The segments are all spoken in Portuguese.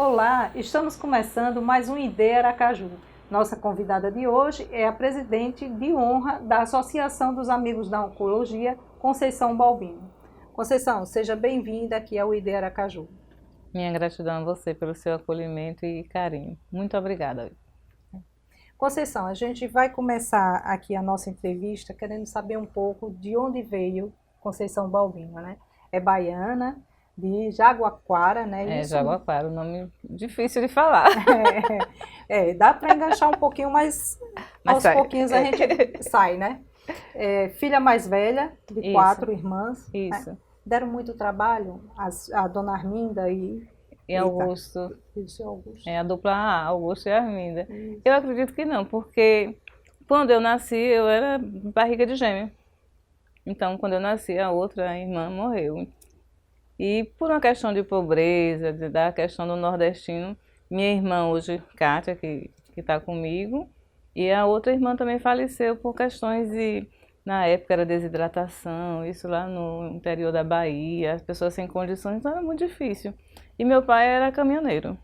Olá, estamos começando mais um Ideia Aracaju. Nossa convidada de hoje é a presidente de honra da Associação dos Amigos da Oncologia, Conceição Balbino. Conceição, seja bem-vinda aqui ao Ideia Aracaju. Minha gratidão a você pelo seu acolhimento e carinho. Muito obrigada. Conceição, a gente vai começar aqui a nossa entrevista querendo saber um pouco de onde veio Conceição Balbino, né? É baiana, de Jaguaquara, né? Jaguaquara, um nome difícil de falar. Dá para enganchar um pouquinho, mas aos sai. pouquinhos a gente sai, né? Filha mais velha, de Isso. 4 irmãs. Isso. Né? Deram muito trabalho, a dona Arminda e Augusto. Isso, Augusto. É a dupla A, Augusto e Arminda. Isso. Eu acredito que não, porque quando eu nasci, eu era barriga de gêmea. Então, quando eu nasci, a outra irmã morreu. E por uma questão de pobreza, da questão do nordestino, minha irmã hoje, Kátia, que está comigo, e a outra irmã também faleceu por questões de, na época era desidratação, isso lá no interior da Bahia, as pessoas sem condições, então era muito difícil. E meu pai era caminhoneiro.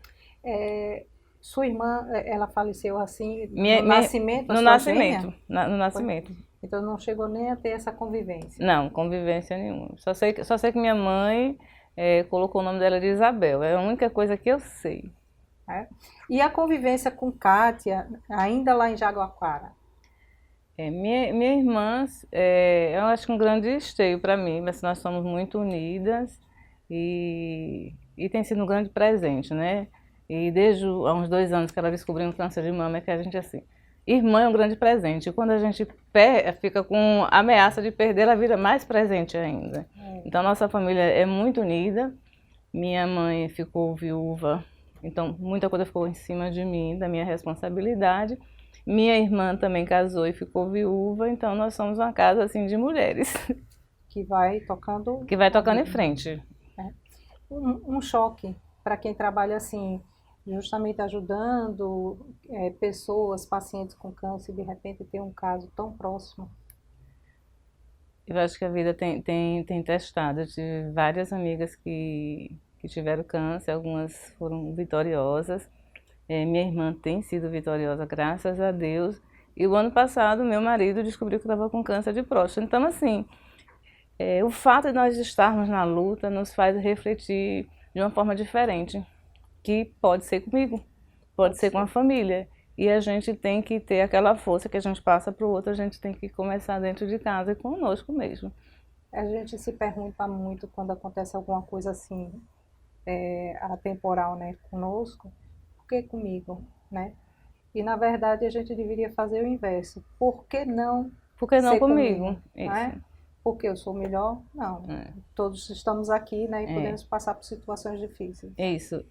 Sua irmã, ela faleceu assim, no nascimento? No nascimento, no nascimento. Então não chegou nem a ter essa convivência? Não, convivência nenhuma. Só sei que minha mãe colocou o nome dela de Isabel. É a única coisa que eu sei. E a convivência com Kátia, ainda lá em Jaguaquara? Minha irmã, eu acho que um grande esteio para mim, mas nós somos muito unidas e tem sido um grande presente, né? E desde há uns 2 anos que ela descobriu um câncer de mama, é que a gente assim... Irmã é um grande presente. E quando a gente fica com ameaça de perder, ela vira mais presente ainda. Então, nossa família é muito unida. Minha mãe ficou viúva, então muita coisa ficou em cima de mim, da minha responsabilidade. Minha irmã também casou e ficou viúva, então nós somos uma casa assim de mulheres. Que vai tocando... Que vai tocando em frente. Um choque para quem trabalha assim... justamente ajudando pessoas, pacientes com câncer, de repente ter um caso tão próximo. Eu acho que a vida tem testado. Eu tive várias amigas que tiveram câncer, algumas foram vitoriosas. Minha irmã tem sido vitoriosa, graças a Deus. E o ano passado, meu marido descobriu que estava com câncer de próstata. Então, assim, o fato de nós estarmos na luta nos faz refletir de uma forma diferente. Que pode ser comigo, pode ser com a família. E a gente tem que ter aquela força que a gente passa para o outro, a gente tem que começar dentro de casa e conosco mesmo. A gente se pergunta muito quando acontece alguma coisa assim, atemporal, né, conosco, por que comigo, né? E na verdade a gente deveria fazer o inverso, por que não comigo? Isso. Não é? Porque eu sou melhor? Não. Todos estamos aqui, né, e podemos passar por situações difíceis. Isso.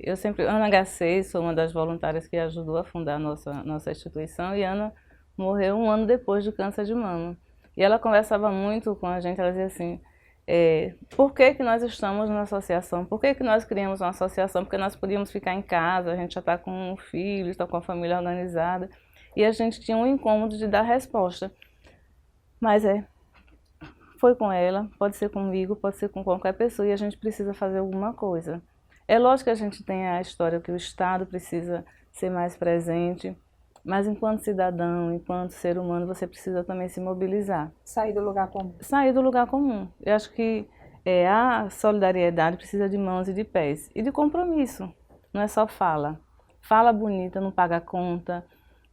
Eu sempre... Ana HC, sou uma das voluntárias que ajudou a fundar a nossa instituição, e Ana morreu 1 ano depois do câncer de mama. E ela conversava muito com a gente, ela dizia assim, por que nós estamos numa associação? Por que nós criamos uma associação? Porque nós podíamos ficar em casa, a gente já está com um filho, está com a família organizada, e a gente tinha um incômodo de dar resposta. Mas foi com ela, pode ser comigo, pode ser com qualquer pessoa, e a gente precisa fazer alguma coisa. É lógico que a gente tem a história que o Estado precisa ser mais presente, mas enquanto cidadão, enquanto ser humano, você precisa também se mobilizar. Sair do lugar comum. Sair do lugar comum. Eu acho que a solidariedade precisa de mãos e de pés, e de compromisso, não é só fala. Fala bonita, não paga conta,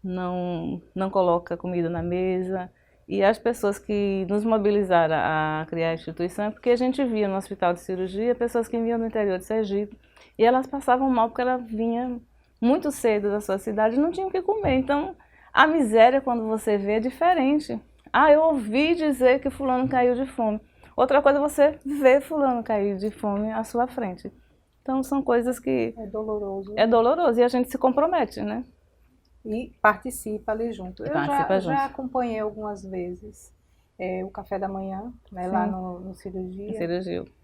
não coloca comida na mesa. E as pessoas que nos mobilizaram a criar a instituição é porque a gente via no hospital de cirurgia pessoas que vinham do interior de Sergipe e elas passavam mal porque elas vinham muito cedo da sua cidade e não tinham o que comer. Então, a miséria, quando você vê, é diferente. Eu ouvi dizer que fulano caiu de fome. Outra coisa é você ver fulano cair de fome à sua frente. Então, são coisas que... É doloroso. É doloroso e a gente se compromete, né? E participa ali junto. Eu já acompanhei algumas vezes o café da manhã, né, lá no cirurgia.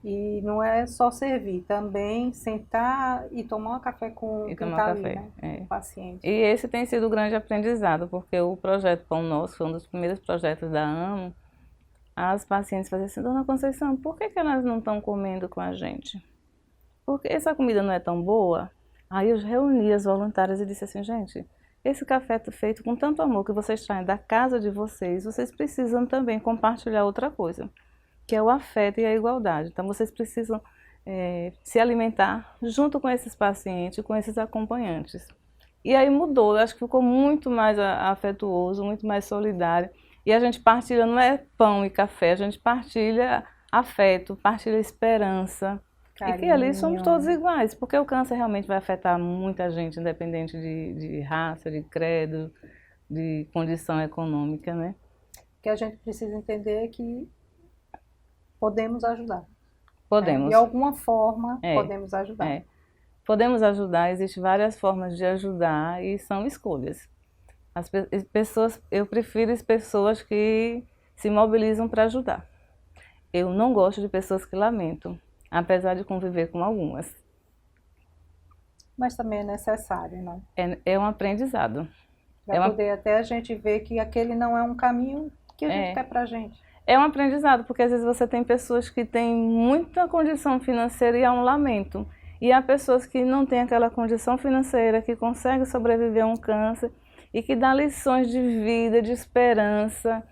E não é só servir, também sentar e tomar um café com quem está ali, né, o paciente. E esse tem sido o grande aprendizado, porque o projeto Pão Nosso foi um dos primeiros projetos da AMO. As pacientes faziam assim, Dona Conceição, por que elas não estão comendo com a gente? Porque essa comida não é tão boa? Aí eu reuni as voluntárias e disse assim, gente, esse café feito com tanto amor que vocês traem da casa de vocês precisam também compartilhar outra coisa, que é o afeto e a igualdade. Então vocês precisam se alimentar junto com esses pacientes, com esses acompanhantes. E aí mudou, eu acho que ficou muito mais afetuoso, muito mais solidário. E a gente partilha, não é pão e café, a gente partilha afeto, partilha esperança. Carinho. E que ali somos todos iguais, porque o câncer realmente vai afetar muita gente, independente de raça, de credo, de condição econômica, né? O que a gente precisa entender é que podemos ajudar. Podemos. De alguma forma, podemos ajudar. Podemos ajudar, existem várias formas de ajudar e são escolhas. As pessoas, eu prefiro as pessoas que se mobilizam para ajudar. Eu não gosto de pessoas que lamentam, apesar de conviver com algumas. Mas também é necessário, não? É um aprendizado. Para poder até a gente ver que aquele não é um caminho que a gente quer para a gente. É um aprendizado, porque às vezes você tem pessoas que têm muita condição financeira e há um lamento. E há pessoas que não têm aquela condição financeira, que conseguem sobreviver a um câncer e que dá lições de vida, de esperança.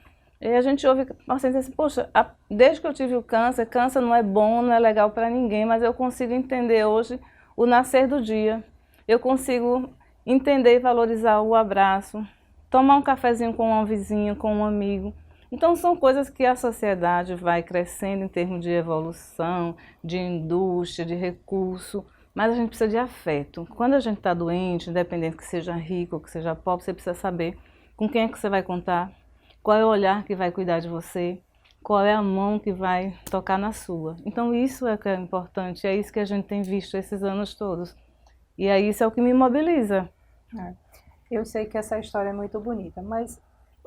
E a gente ouve pacientes assim, poxa, desde que eu tive o câncer não é bom, não é legal para ninguém, mas eu consigo entender hoje o nascer do dia. Eu consigo entender e valorizar o abraço, tomar um cafezinho com um vizinho, com um amigo. Então são coisas que a sociedade vai crescendo em termos de evolução, de indústria, de recurso, mas a gente precisa de afeto. Quando a gente está doente, independente que seja rico ou que seja pobre, você precisa saber com quem é que você vai contar, qual é o olhar que vai cuidar de você, qual é a mão que vai tocar na sua. Então isso é o que é importante, é isso que a gente tem visto esses anos todos. E aí isso é o que me mobiliza. Eu sei que essa história é muito bonita, mas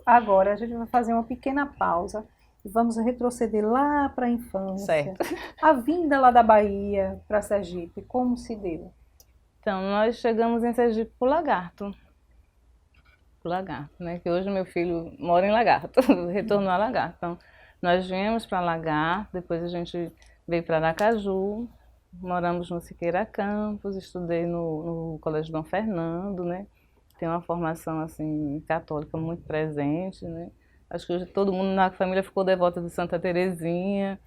agora a gente vai fazer uma pequena pausa e vamos retroceder lá para a infância. Certo. A vinda lá da Bahia para Sergipe, como se deu? Então, nós chegamos em Sergipe por Lagarto. Por Lagarto, né? Que hoje meu filho mora em Lagarto, retornou a Lagarto. Então, nós viemos para Lagarto, depois a gente veio para Aracaju, moramos no Siqueira Campos, estudei no Colégio Dom Fernando, né? Tem uma formação assim católica muito presente, né? Acho que hoje todo mundo na família ficou devota de Santa Terezinha.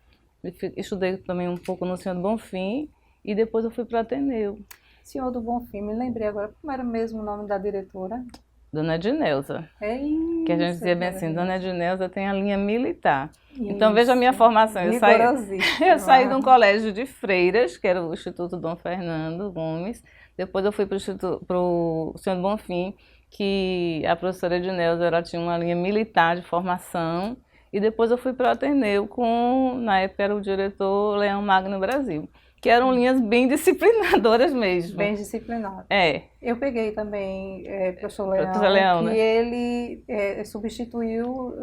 Estudei também um pouco no Senhor do Bonfim e depois eu fui para o Ateneu. Senhor do Bonfim, me lembrei agora, como era mesmo o nome da diretora? Dona Edneuza. É isso. Que a gente dizia bem assim, Dona Edneuza tem a linha militar. Isso. Então veja a minha formação. Eu saí de um colégio de freiras, que era o Instituto Dom Fernando Gomes. Depois eu fui para o Senhor do Bonfim, que a professora Edneuza ela tinha uma linha militar de formação. E depois eu fui para o Ateneu com, na época era o diretor Leão Magno Brasil. Que eram linhas bem disciplinadoras mesmo. Bem disciplinadas. Eu peguei também professor Leão, que né? Ele substituiu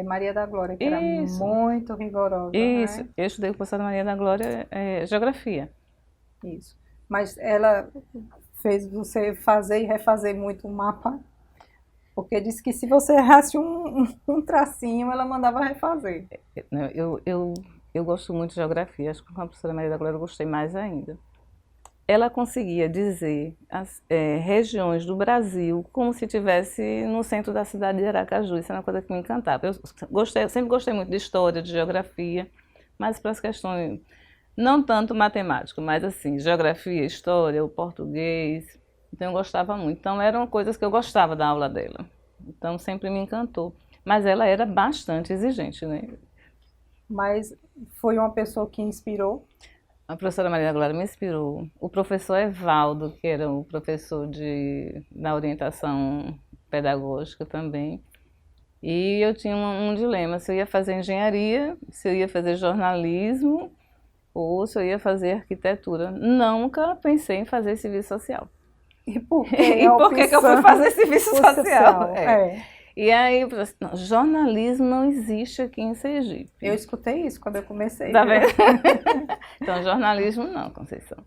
Maria da Glória, que era muito rigorosa. Isso, né? Eu estudei com a professora Maria da Glória Geografia. Isso. Mas ela fez você fazer e refazer muito o mapa, porque disse que se você errasse um tracinho, ela mandava refazer. Eu gosto muito de geografia, acho que com a professora Maria da Glória eu gostei mais ainda. Ela conseguia dizer as regiões do Brasil como se estivesse no centro da cidade de Aracaju, isso é uma coisa que me encantava. Eu sempre gostei muito de história, de geografia, mas para as questões, não tanto matemática, mas assim, geografia, história, o português, então eu gostava muito. Então eram coisas que eu gostava da aula dela, então sempre me encantou. Mas ela era bastante exigente, né? Mas foi uma pessoa que inspirou? A professora Maria da Glória me inspirou. O professor Evaldo, que era o professor da orientação pedagógica também. E eu tinha um dilema, se eu ia fazer engenharia, se eu ia fazer jornalismo ou se eu ia fazer arquitetura. Nunca pensei em fazer serviço social. E por que, que eu fui fazer serviço social? E aí, eu falei assim, não, jornalismo não existe aqui em Sergipe. Eu escutei isso quando eu comecei. Tá vendo? Então, jornalismo não, Conceição.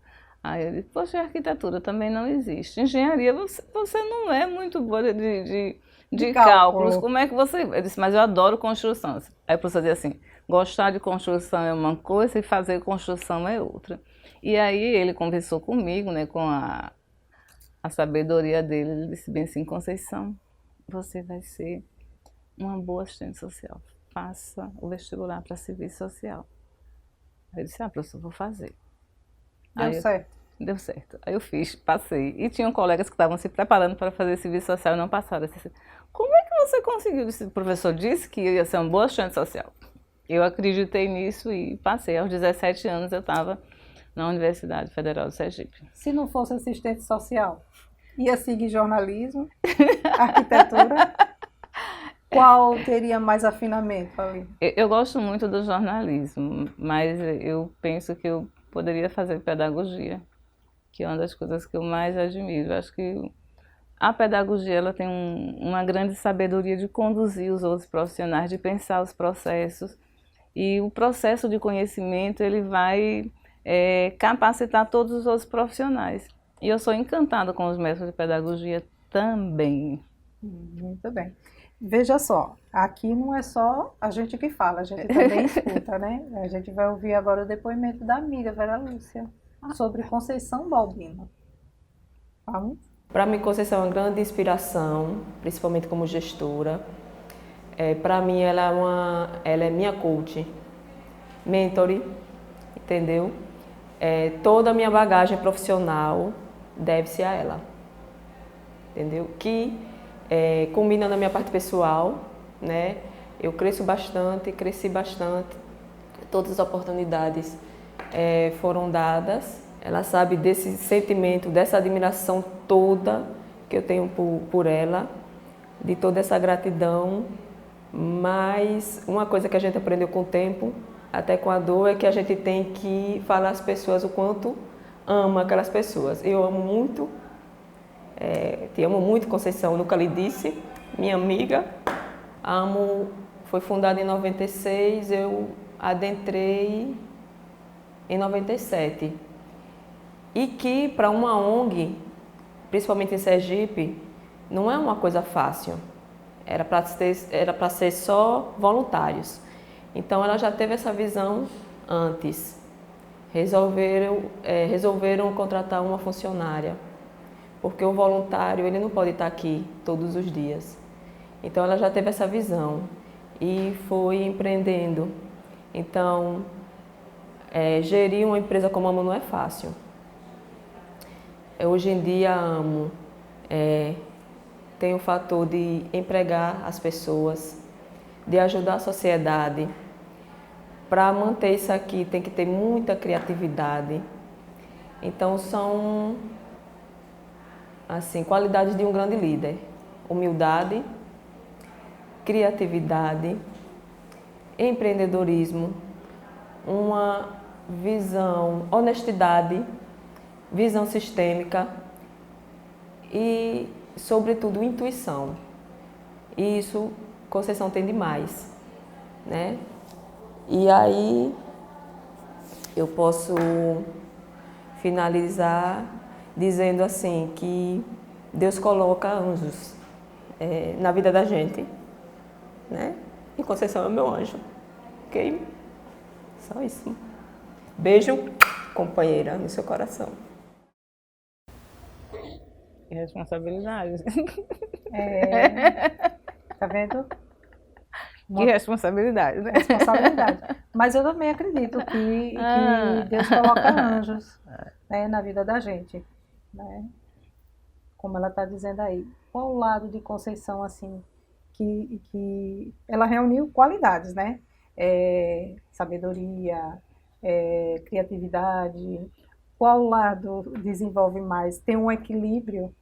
Aí eu disse, poxa, arquitetura também não existe. Engenharia, você não é muito boa de cálculos. Como é que você... Eu disse, mas eu adoro construção. Aí a professora dizia assim, gostar de construção é uma coisa e fazer construção é outra. E aí ele conversou comigo, né, com a a sabedoria dele, ele disse bem assim, Conceição, você vai ser uma boa assistente social, faça o vestibular para serviço social. Aí eu disse, professor, vou fazer. Deu certo. Deu certo. Aí eu fiz, passei. E tinham colegas que estavam se preparando para fazer serviço social e não passaram. Eu disse, como é que você conseguiu? O professor disse que eu ia ser uma boa assistente social. Eu acreditei nisso e passei. Aos 17 anos eu estava na Universidade Federal do Sergipe. Se não fosse assistente social, ia seguir jornalismo, arquitetura? Qual teria mais afinamento ali? Eu gosto muito do jornalismo, mas eu penso que eu poderia fazer pedagogia, que é uma das coisas que eu mais admiro. Eu acho que a pedagogia ela tem uma grande sabedoria de conduzir os outros profissionais, de pensar os processos. E o processo de conhecimento ele vai capacitar todos os outros profissionais. E eu sou encantada com os métodos de pedagogia também. Muito bem. Veja só, aqui não é só a gente que fala, a gente também escuta, né? A gente vai ouvir agora o depoimento da amiga Vera Lúcia sobre Conceição Balbino. Vamos? Para mim, Conceição é uma grande inspiração, principalmente como gestora. Para mim, ela é minha coach, mentor, entendeu? Toda a minha bagagem profissional deve-se a ela, entendeu? Que combinando a minha parte pessoal, né? Eu cresci bastante, todas as oportunidades foram dadas. Ela sabe desse sentimento, dessa admiração toda que eu tenho por ela, de toda essa gratidão. Mas uma coisa que a gente aprendeu com o tempo, até com a dor, é que a gente tem que falar às pessoas o quanto ama aquelas pessoas. Eu amo muito, te amo muito, Conceição, nunca lhe disse, minha amiga. Foi fundada em 96, eu adentrei em 97. E que para uma ONG, principalmente em Sergipe, não é uma coisa fácil. Era para ser só voluntários. Então ela já teve essa visão antes. Resolveram contratar uma funcionária, porque o voluntário ele não pode estar aqui todos os dias. Então ela já teve essa visão e foi empreendendo. Então, gerir uma empresa como a AMO não é fácil. Hoje em dia a AMO tem o fator de empregar as pessoas, de ajudar a sociedade. Para manter isso aqui tem que ter muita criatividade. Então são assim, qualidades de um grande líder: humildade, criatividade, empreendedorismo, uma visão, honestidade, visão sistêmica e, sobretudo, intuição. E isso Conceição tem demais, né? E aí eu posso finalizar dizendo assim que Deus coloca anjos na vida da gente, né? E Conceição é meu anjo, ok? Só isso. Beijo, companheira, no seu coração. Que responsabilidade. Tá vendo? Que responsabilidade, né? Responsabilidade. Mas eu também acredito que Deus coloca anjos, né, na vida da gente, né? Como ela está dizendo aí. Qual o lado de Conceição, assim, que ela reuniu qualidades, né? Sabedoria, criatividade. Qual lado desenvolve mais? Tem um equilíbrio?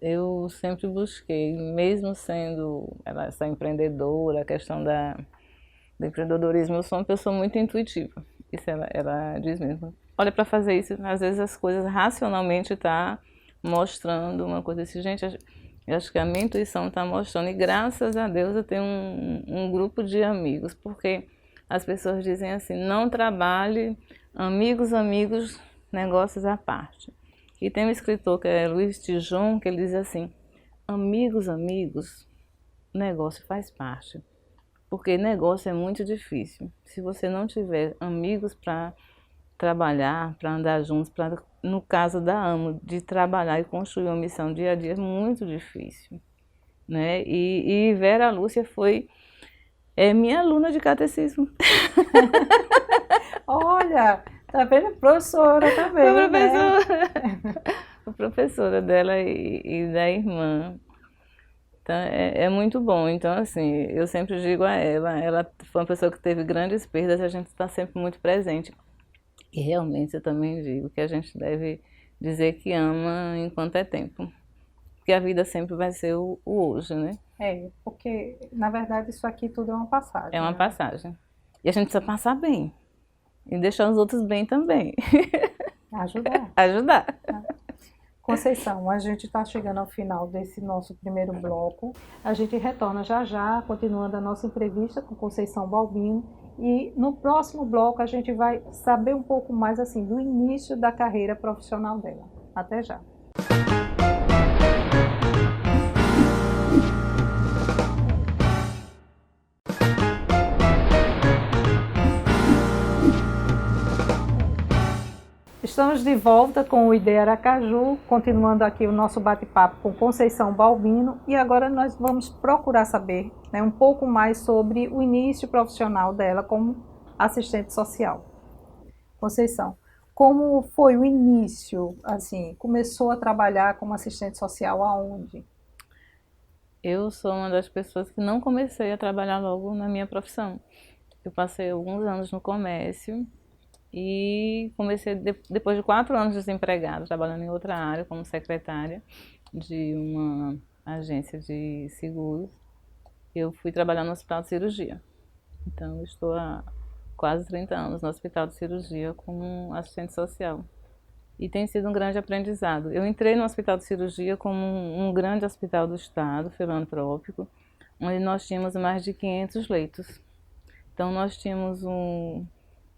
Eu sempre busquei, mesmo sendo essa empreendedora, a questão do empreendedorismo, eu sou uma pessoa muito intuitiva. Isso ela diz mesmo. Olha, para fazer isso, às vezes as coisas racionalmente tá mostrando uma coisa assim. Gente, eu acho que a minha intuição está mostrando. E graças a Deus eu tenho um grupo de amigos, porque as pessoas dizem assim, não trabalhe, amigos, negócios à parte. E tem um escritor que é Luiz Tijon, que ele diz assim, amigos, negócio faz parte. Porque negócio é muito difícil. Se você não tiver amigos para trabalhar, para andar juntos, para no caso da AMO, de trabalhar e construir uma missão dia a dia é muito difícil, né? E Vera Lúcia foi minha aluna de catecismo. Olha, tá vendo? Professora também, foi professora, né? Professora dela e da irmã. Então, é muito bom. Então, assim, eu sempre digo a ela foi uma pessoa que teve grandes perdas, a gente está sempre muito presente. E realmente eu também digo que a gente deve dizer que ama enquanto é tempo. Porque a vida sempre vai ser o hoje, né? Porque, na verdade, isso aqui tudo é uma passagem. É uma passagem. E a gente precisa passar bem. E deixar os outros bem também. Ajudar. Ajudar. Conceição, a gente está chegando ao final desse nosso primeiro bloco. A gente retorna já já, continuando a nossa entrevista com Conceição Balbino. E no próximo bloco a gente vai saber um pouco mais assim do início da carreira profissional dela. Até já. Estamos de volta com o ID Aracaju, continuando aqui o nosso bate-papo com Conceição Balbino, e agora nós vamos procurar saber, né, um pouco mais sobre o início profissional dela como assistente social. Conceição, como foi o início, assim, começou a trabalhar como assistente social aonde? Eu sou uma das pessoas que não comecei a trabalhar logo na minha profissão. Eu passei alguns anos no comércio, e comecei, depois de 4 anos desempregada, trabalhando em outra área, como secretária de uma agência de seguros, eu fui trabalhar no hospital de cirurgia. Então, eu estou há quase 30 anos no hospital de cirurgia como assistente social. E tem sido um grande aprendizado. Eu entrei no hospital de cirurgia como um grande hospital do estado, filantrópico, onde nós tínhamos mais de 500 leitos. Então, nós tínhamos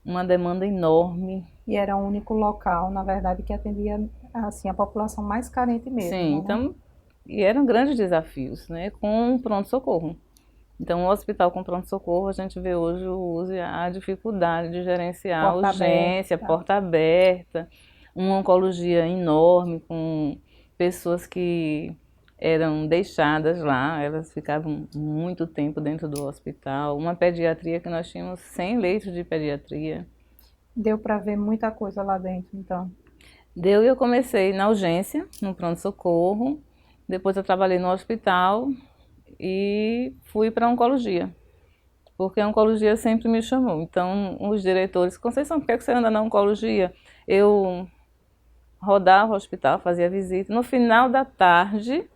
uma demanda enorme. E era o único local, na verdade, que atendia assim, a população mais carente mesmo. Sim, né? Então, e eram grandes desafios, né, com pronto-socorro. Então, o hospital com pronto-socorro, a gente vê hoje o uso e a dificuldade de gerenciar urgência, porta aberta, uma oncologia enorme, com pessoas que eram deixadas lá, elas ficavam muito tempo dentro do hospital. Uma pediatria que nós tínhamos 100 leitos de pediatria. Deu para ver muita coisa lá dentro, então? Deu, e eu comecei na urgência, no pronto-socorro. Depois eu trabalhei no hospital e fui para a oncologia, porque a oncologia sempre me chamou. Então, os diretores, Conceição, por que você anda na oncologia? Eu rodava o hospital, fazia visita. No final da tarde,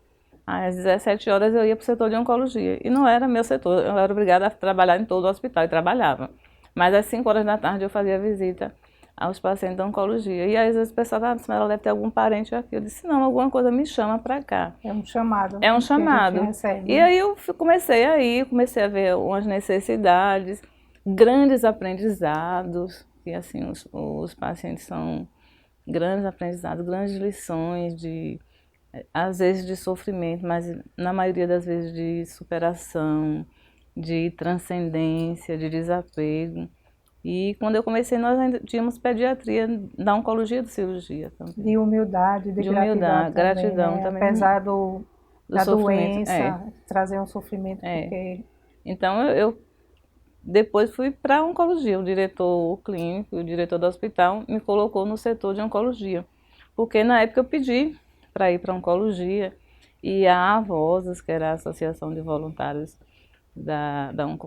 às 17 horas, eu ia para o setor de oncologia. E não era meu setor, eu era obrigada a trabalhar em todo o hospital, e trabalhava. Mas às 5 horas da tarde eu fazia visita aos pacientes da oncologia. E às vezes o pessoal falava, ela deve ter algum parente aqui. Eu disse, não, alguma coisa me chama para cá. É um chamado. É um chamado. Recebe, e aí eu comecei a ver umas necessidades, grandes aprendizados, e assim, os pacientes são grandes aprendizados, grandes lições de, às vezes, de sofrimento, mas na maioria das vezes de superação, de transcendência, de desapego. E quando eu comecei, nós ainda tínhamos pediatria da oncologia de cirurgia também. De humildade, de gratidão também, né? Apesar da doença, trazer um sofrimento. Porque... Então, eu depois fui para a oncologia. O diretor clínico, o diretor do hospital, me colocou no setor de oncologia. Porque na época eu pedi para ir para a oncologia, e a AVOSAS, que era a Associação de Voluntários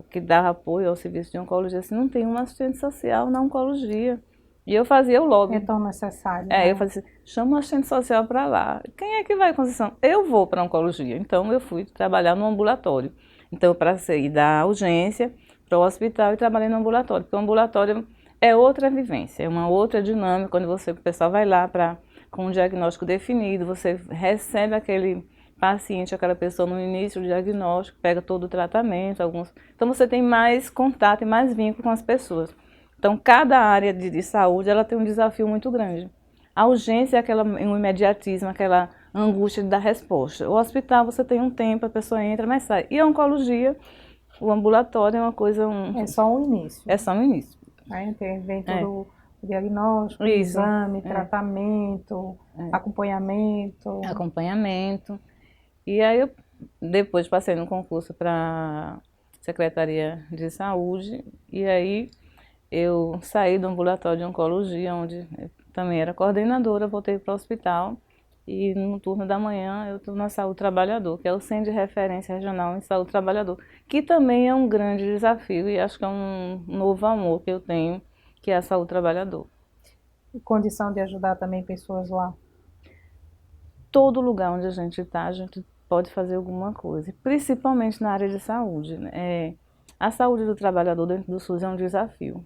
que dava apoio ao serviço de oncologia, assim, não tem um assistente social na oncologia. E eu fazia o lobby. É tão necessário. Né? Eu fazia assim, chama o assistente social para lá. Quem é que vai, Conceição? Eu vou para a oncologia. Então eu fui trabalhar no ambulatório. Então, para sair da urgência para o hospital, e trabalhei no ambulatório. Porque o ambulatório é outra vivência, é uma outra dinâmica, quando o pessoal vai lá com um diagnóstico definido, você recebe aquele paciente, aquela pessoa no início do diagnóstico, pega todo o tratamento, então você tem mais contato e mais vínculo com as pessoas. Então, cada área de saúde, ela tem um desafio muito grande. A urgência é um imediatismo, aquela angústia de dar resposta. O hospital, você tem um tempo, a pessoa entra, mas sai. E a oncologia, o ambulatório é uma coisa... É só um início. É só um início. Aí vem todo Diagnóstico, exame, tratamento, acompanhamento. Acompanhamento. E aí eu depois passei no concurso para Secretaria de Saúde e aí eu saí do ambulatório de oncologia, onde eu também era coordenadora, voltei para o hospital e no turno da manhã eu estou na Saúde Trabalhador, que é o Centro de Referência Regional em Saúde Trabalhador, que também é um grande desafio e acho que é um novo amor que eu tenho, que é a Saúde Trabalhador. E condição de ajudar também pessoas lá? Todo lugar onde a gente está, a gente pode fazer alguma coisa, principalmente na área de saúde, né? A saúde do trabalhador dentro do SUS é um desafio,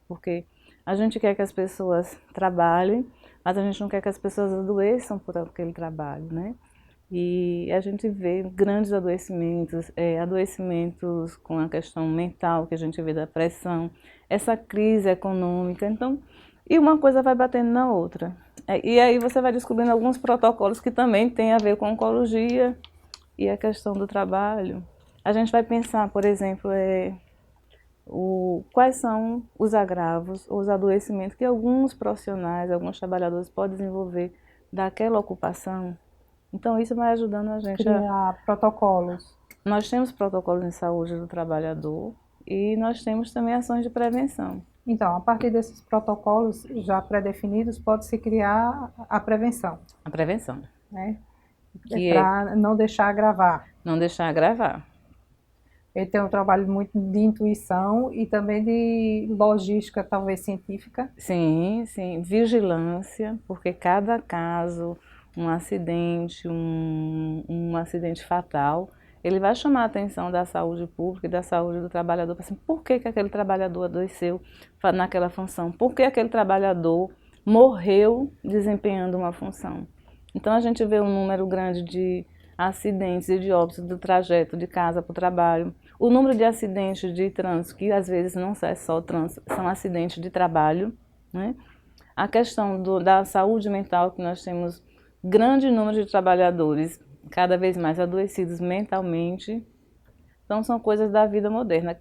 porque a gente quer que as pessoas trabalhem, mas a gente não quer que as pessoas adoeçam por aquele trabalho, né? E a gente vê grandes adoecimentos, adoecimentos com a questão mental, que a gente vê da pressão, essa crise econômica, então, e uma coisa vai batendo na outra. E aí você vai descobrindo alguns protocolos que também têm a ver com oncologia e a questão do trabalho. A gente vai pensar, por exemplo, quais são os agravos ou os adoecimentos que alguns profissionais, alguns trabalhadores podem desenvolver daquela ocupação. Então isso vai ajudando a gente criar protocolos. Nós temos protocolos em saúde do trabalhador e nós temos também ações de prevenção. Então, a partir desses protocolos já pré-definidos, pode-se criar a prevenção. A prevenção. Né? Para não deixar agravar. Não deixar agravar. Ele tem um trabalho muito de intuição e também de logística, talvez científica. Sim, sim. Vigilância, porque cada caso, um acidente, um acidente fatal, ele vai chamar a atenção da saúde pública e da saúde do trabalhador, assim, por que aquele trabalhador adoeceu naquela função? Por que aquele trabalhador morreu desempenhando uma função? Então a gente vê um número grande de acidentes e de óbitos do trajeto de casa para o trabalho. O número de acidentes de trânsito, que às vezes não é só trânsito, são acidentes de trabalho, né? A questão da saúde mental, que nós temos grande número de trabalhadores cada vez mais adoecidos mentalmente. Então são coisas da vida moderna.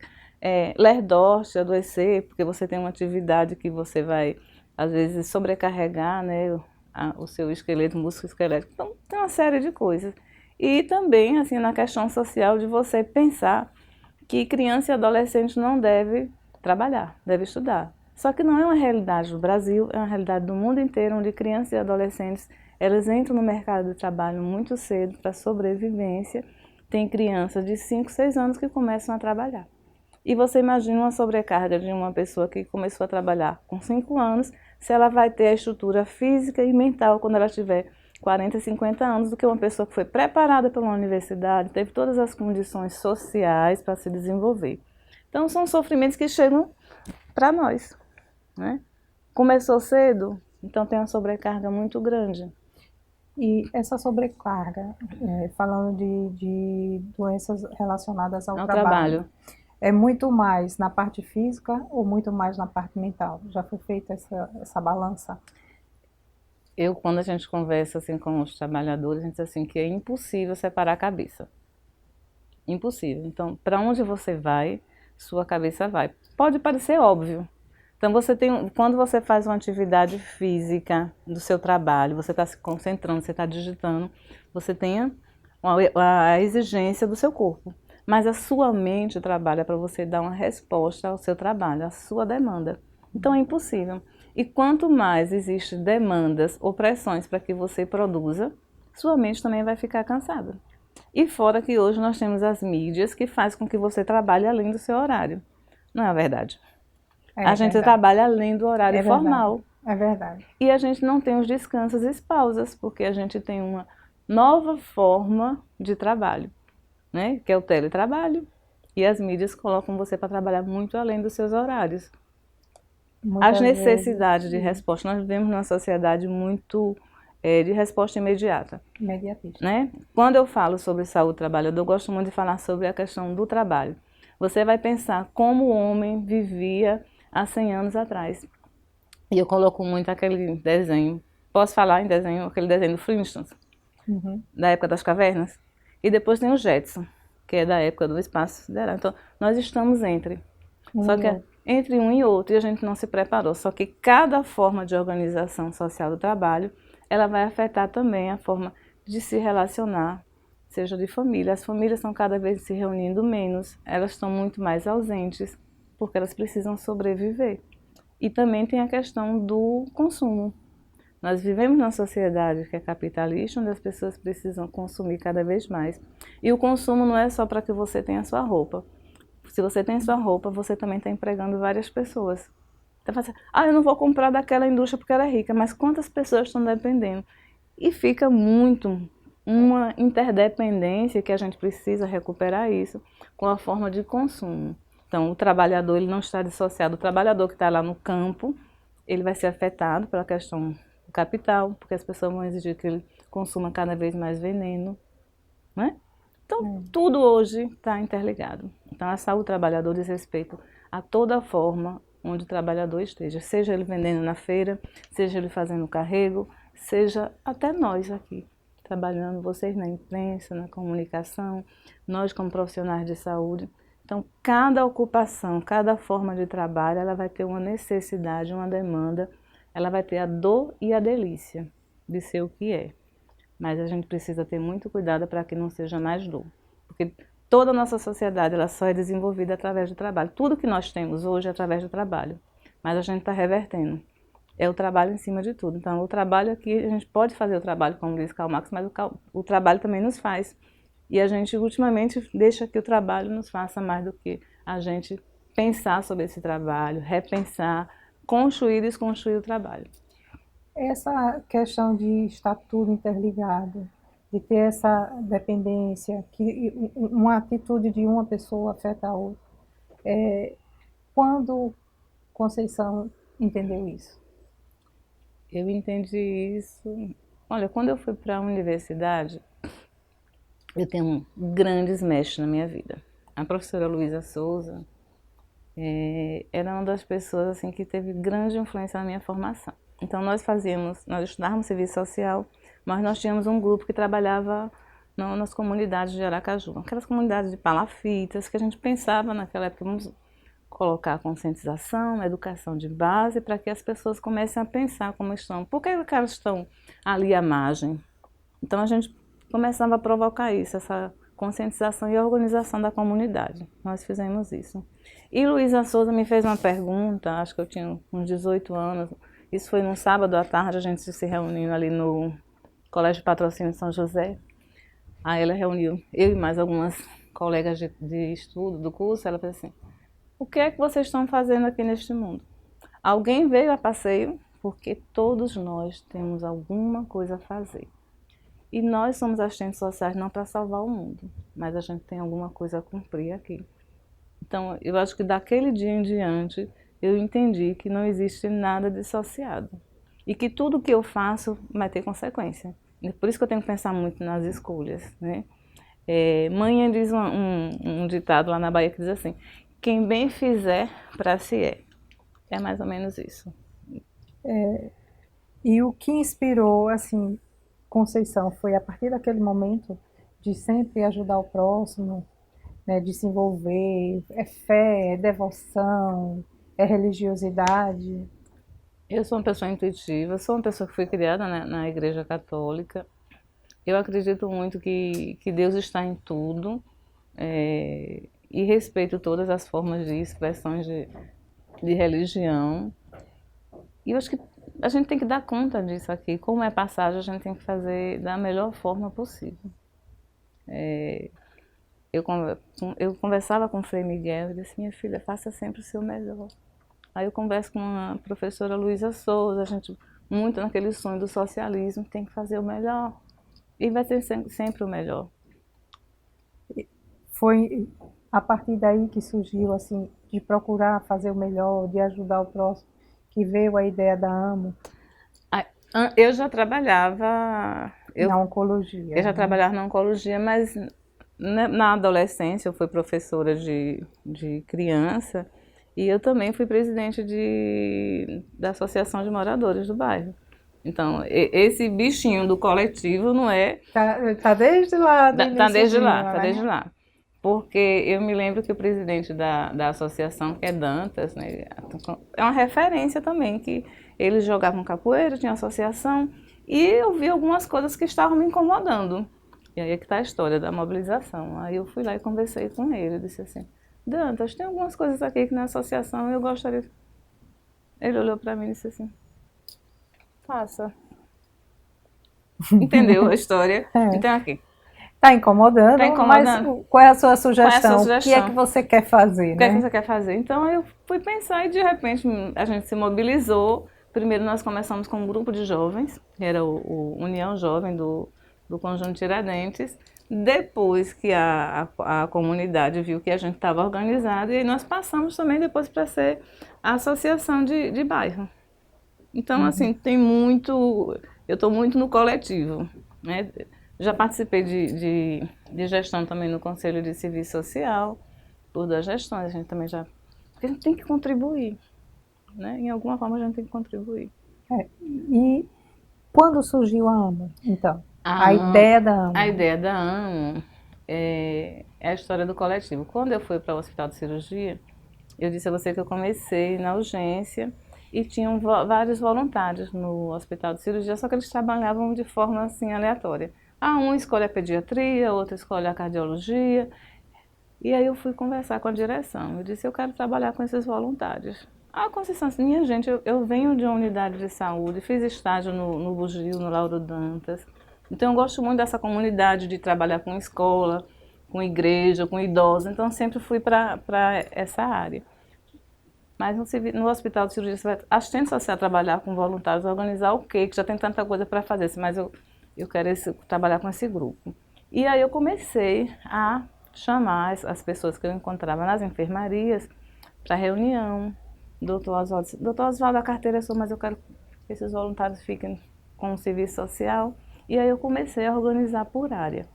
Lerdose, adoecer, porque você tem uma atividade que você vai, às vezes, sobrecarregar, né, o seu esqueleto, músculo esquelético. Então tem uma série de coisas. E também, assim, na questão social de você pensar que criança e adolescente não deve trabalhar, deve estudar. Só que não é uma realidade do Brasil, é uma realidade do mundo inteiro, onde crianças e adolescentes elas entram no mercado de trabalho muito cedo para sobrevivência. Tem crianças de 5, 6 anos que começam a trabalhar. E você imagina uma sobrecarga de uma pessoa que começou a trabalhar com 5 anos, se ela vai ter a estrutura física e mental quando ela tiver 40, 50 anos, do que uma pessoa que foi preparada pela universidade, teve todas as condições sociais para se desenvolver. Então são sofrimentos que chegam para nós, né? Começou cedo, então tem uma sobrecarga muito grande. E essa sobrecarga, falando de doenças relacionadas ao trabalho, é muito mais na parte física ou muito mais na parte mental? Já foi feita essa balança? Quando a gente conversa assim, com os trabalhadores, a gente diz assim, que é impossível separar a cabeça. Impossível. Então, para onde você vai, sua cabeça vai. Pode parecer óbvio. Então, quando você faz uma atividade física do seu trabalho, você está se concentrando, você está digitando, você tem a exigência do seu corpo. Mas a sua mente trabalha para você dar uma resposta ao seu trabalho, à sua demanda. Então, é impossível. E quanto mais existem demandas ou pressões para que você produza, sua mente também vai ficar cansada. E fora que hoje nós temos as mídias que fazem com que você trabalhe além do seu horário. Não é verdade? A gente trabalha além do horário formal. É verdade. E a gente não tem os descansos e as pausas, porque a gente tem uma nova forma de trabalho, né? Que é o teletrabalho. E as mídias colocam você para trabalhar muito além dos seus horários. As necessidades de resposta. Nós vivemos numa sociedade muito de resposta imediata. Imediatista. Né? Quando eu falo sobre saúde do trabalhador, eu gosto muito de falar sobre a questão do trabalho. Você vai pensar como o homem vivia há 100 anos atrás. E eu coloco muito aquele desenho, posso falar em desenho, aquele desenho do Flintstones, da época das cavernas. E depois tem o Jetson, que é da época do espaço sideral. Então, nós estamos entre. Só que entre um e outro, e a gente não se preparou. Só que cada forma de organização social do trabalho, ela vai afetar também a forma de se relacionar, seja de família. As famílias estão cada vez se reunindo menos, elas estão muito mais ausentes, porque elas precisam sobreviver. E também tem a questão do consumo. Nós vivemos numa sociedade que é capitalista, onde as pessoas precisam consumir cada vez mais. E o consumo não é só para que você tenha a sua roupa. Se você tem sua roupa, você também está empregando várias pessoas. Então, você, eu não vou comprar daquela indústria porque ela é rica, mas quantas pessoas estão dependendo? E fica muito uma interdependência que a gente precisa recuperar isso com a forma de consumo. Então, o trabalhador ele não está dissociado. O trabalhador que está lá no campo, ele vai ser afetado pela questão do capital, porque as pessoas vão exigir que ele consuma cada vez mais veneno, né? Então, tudo hoje está interligado. Então, a saúde do trabalhador diz respeito a toda forma onde o trabalhador esteja, seja ele vendendo na feira, seja ele fazendo carrego, seja até nós aqui, trabalhando, vocês na imprensa, na comunicação, nós como profissionais de saúde. Então, cada ocupação, cada forma de trabalho, ela vai ter uma necessidade, uma demanda, ela vai ter a dor e a delícia de ser o que é. Mas a gente precisa ter muito cuidado para que não seja mais dor. Porque toda a nossa sociedade ela só é desenvolvida através do trabalho. Tudo que nós temos hoje é através do trabalho. Mas a gente está revertendo. É o trabalho em cima de tudo. Então, o trabalho aqui, a gente pode fazer o trabalho, como diz Karl Marx, mas o trabalho também nos faz. E a gente, ultimamente, deixa que o trabalho nos faça mais do que a gente pensar sobre esse trabalho, repensar, construir e desconstruir o trabalho. Essa questão de estar tudo interligado, de ter essa dependência, que uma atitude de uma pessoa afeta a outra. Quando Conceição entendeu isso? Eu entendi isso... Olha, quando eu fui para a universidade, eu tenho grandes mestres na minha vida. A professora Luísa Souza era uma das pessoas assim, que teve grande influência na minha formação. Então nós estudávamos serviço social, mas nós tínhamos um grupo que trabalhava nas comunidades de Aracaju, aquelas comunidades de palafitas que a gente pensava naquela época, vamos colocar conscientização, educação de base, para que as pessoas comecem a pensar como estão, por que elas estão ali à margem. Então a gente começava a provocar isso, essa conscientização e organização da comunidade. Nós fizemos isso. E Luísa Souza me fez uma pergunta, acho que eu tinha uns 18 anos, isso foi num sábado à tarde, a gente se reunindo ali no Colégio de Patrocínio de São José. Aí ela reuniu eu e mais algumas colegas de estudo do curso, ela fez assim, o que é que vocês estão fazendo aqui neste mundo? Alguém veio a passeio porque todos nós temos alguma coisa a fazer. E nós somos assistentes sociais não para salvar o mundo, mas a gente tem alguma coisa a cumprir aqui. Então, eu acho que daquele dia em diante, eu entendi que não existe nada dissociado. E que tudo que eu faço vai ter consequência. Por isso que eu tenho que pensar muito nas escolhas, né? Mãe diz um ditado lá na Bahia que diz assim, quem bem fizer, para si é. É mais ou menos isso. E o que inspirou, assim, Conceição, foi a partir daquele momento de sempre ajudar o próximo, né, de se envolver, é fé, é devoção, é religiosidade? Eu sou uma pessoa intuitiva, sou uma pessoa que foi criada na Igreja Católica. Eu acredito muito que Deus está em tudo e respeito todas as formas de expressões de religião. E eu acho que a gente tem que dar conta disso aqui. Como é passagem, a gente tem que fazer da melhor forma possível. Eu conversava com o Frei Miguel e disse, minha filha, faça sempre o seu melhor. Aí eu converso com a professora Luísa Souza, a gente, muito naquele sonho do socialismo, tem que fazer o melhor. E vai ser sempre o melhor. Foi a partir daí que surgiu, assim, de procurar fazer o melhor, de ajudar o próximo, que veio a ideia da AMO? Eu já trabalhava... Na oncologia. Eu já trabalhava na oncologia, mas na adolescência eu fui professora de criança e eu também fui presidente da Associação de Moradores do Bairro. Então, esse bichinho do coletivo não é... Tá desde lá. Tá desde lá, tá desde lá. porque eu me lembro que o presidente da associação, que é Dantas, né, é uma referência também, que eles jogavam capoeira, tinha associação, e eu vi algumas coisas que estavam me incomodando. E aí é que está a história da mobilização. Aí eu fui lá e conversei com ele, eu disse assim, Dantas, tem algumas coisas aqui que na associação eu gostaria... Ele olhou para mim e disse assim, faça. Entendeu a história? Então aqui. Está incomodando, mas qual é a sua sugestão? O que é que você quer fazer? O que é que você quer fazer? Então eu fui pensar e de repente a gente se mobilizou. Primeiro nós começamos com um grupo de jovens, que era o União Jovem do Conjunto Tiradentes. Depois que a comunidade viu que a gente estava organizado, e aí nós passamos também depois para ser a associação de bairro. Então, assim, tem muito... Eu estou muito no coletivo, né? Já participei de gestão também no Conselho de Serviço Social, por 2 gestões, a gente também já... Porque a gente tem que contribuir, né? Em alguma forma a gente tem que contribuir. E quando surgiu a AMO, então? A ideia da AMO? A ideia da AMO é a história do coletivo. Quando eu fui para o Hospital de Cirurgia, eu disse a você que eu comecei na urgência, e tinham vários voluntários no Hospital de Cirurgia, só que eles trabalhavam de forma assim aleatória. Um escolhe a pediatria, outro escolhe a cardiologia. E aí eu fui conversar com a direção. Eu disse, eu quero trabalhar com esses voluntários. A Conceição disse, minha gente, eu venho de uma unidade de saúde, fiz estágio no Bugio, no Lauro Dantas. Então eu gosto muito dessa comunidade de trabalhar com escola, com igreja, com idosos. Então sempre fui para essa área. Mas no Hospital de Cirurgia, você vai assistente social trabalhar com voluntários, organizar o quê? Que já tem tanta coisa para fazer, mas eu quero trabalhar com esse grupo. E aí eu comecei a chamar as pessoas que eu encontrava nas enfermarias para reunião. Doutor Oswaldo, a carteira é sua, mas eu quero que esses voluntários fiquem com o serviço social. E aí eu comecei a organizar por área.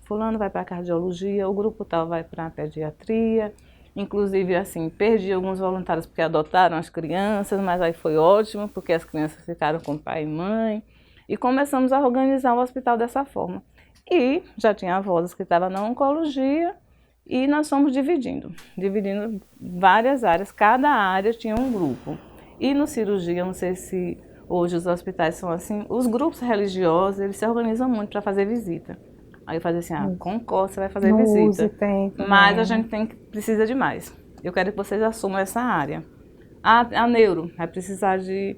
Fulano vai para a cardiologia, o grupo tal vai para a pediatria. Inclusive, assim, perdi alguns voluntários porque adotaram as crianças, mas aí foi ótimo, porque as crianças ficaram com pai e mãe. E começamos a organizar o hospital dessa forma. E já tinha avós que estavam na oncologia, e nós fomos dividindo várias áreas, cada área tinha um grupo. E no cirurgia, não sei se hoje os hospitais são assim, os grupos religiosos, eles se organizam muito para fazer visita. Aí eu fazia assim, concordo, você vai fazer visita, mas a gente precisa de mais. Eu quero que vocês assumam essa área. A neuro vai precisar de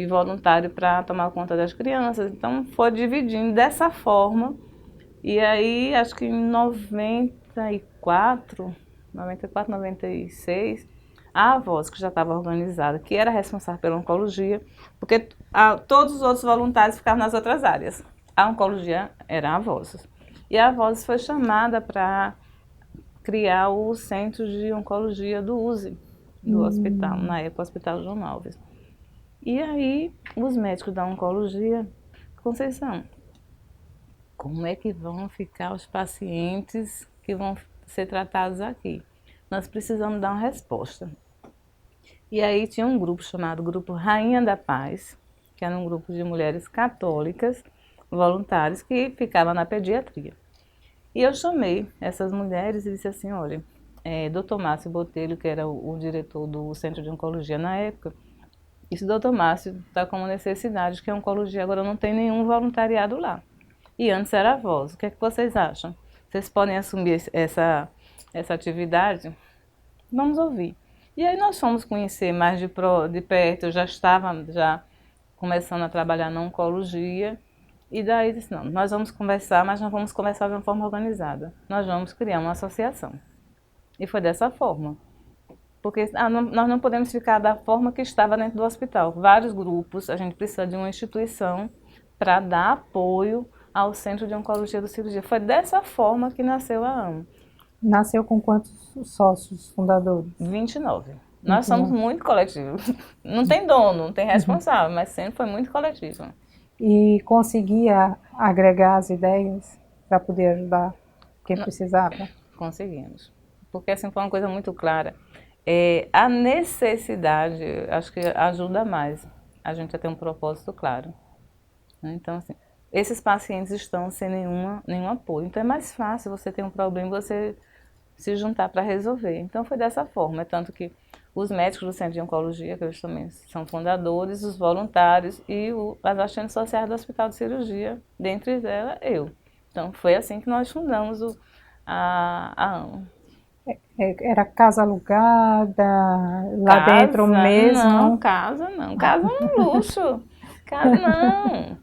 voluntário para tomar conta das crianças. Então foi dividindo dessa forma. E aí, acho que em 94, 96, a Avós, que já estava organizada, que era responsável pela oncologia, porque todos os outros voluntários ficavam nas outras áreas. A oncologia era a Avós. E a Avós foi chamada para criar o Centro de Oncologia do USE, do hospital, na época o Hospital João Alves. E aí, os médicos da oncologia, Conceição, como é que vão ficar os pacientes que vão ser tratados aqui? Nós precisamos dar uma resposta. E aí tinha um grupo chamado Grupo Rainha da Paz, que era um grupo de mulheres católicas, voluntários, que ficavam na pediatria. E eu chamei essas mulheres e disse assim, olha, Dr. Márcio Botelho, que era o diretor do Centro de Oncologia na época, disse, Dr. Márcio está com uma necessidade, que a oncologia agora não tem nenhum voluntariado lá. E antes era a Voz. O que é que vocês acham? Vocês podem assumir essa atividade? Vamos ouvir. E aí nós fomos conhecer mais de perto, eu já estava começando a trabalhar na oncologia. E daí disse, não, nós vamos conversar, mas não vamos conversar de uma forma organizada. Nós vamos criar uma associação. E foi dessa forma. Porque nós não podemos ficar da forma que estava dentro do hospital. Vários grupos, a gente precisa de uma instituição para dar apoio ao Centro de Oncologia do Cirurgia. Foi dessa forma que nasceu a AMO. Nasceu com quantos sócios fundadores? 29. Nós somos muito coletivos. Não tem dono, não tem responsável, mas sempre foi muito coletivo. E conseguia agregar as ideias para poder ajudar quem precisava? Conseguimos. Porque assim foi uma coisa muito clara. A necessidade, acho que ajuda mais a gente a ter um propósito claro. Então, assim, esses pacientes estão sem nenhum apoio. Então é mais fácil você ter um problema, você se juntar para resolver. Então foi dessa forma, é tanto que os médicos do Centro de Oncologia, que eles também são fundadores, os voluntários e as assistentes sociais do Hospital de Cirurgia, dentre elas eu. Então foi assim que nós fundamos a AMO. Era casa alugada, lá casa, dentro mesmo? Não, casa não. Casa é um luxo. Casa não.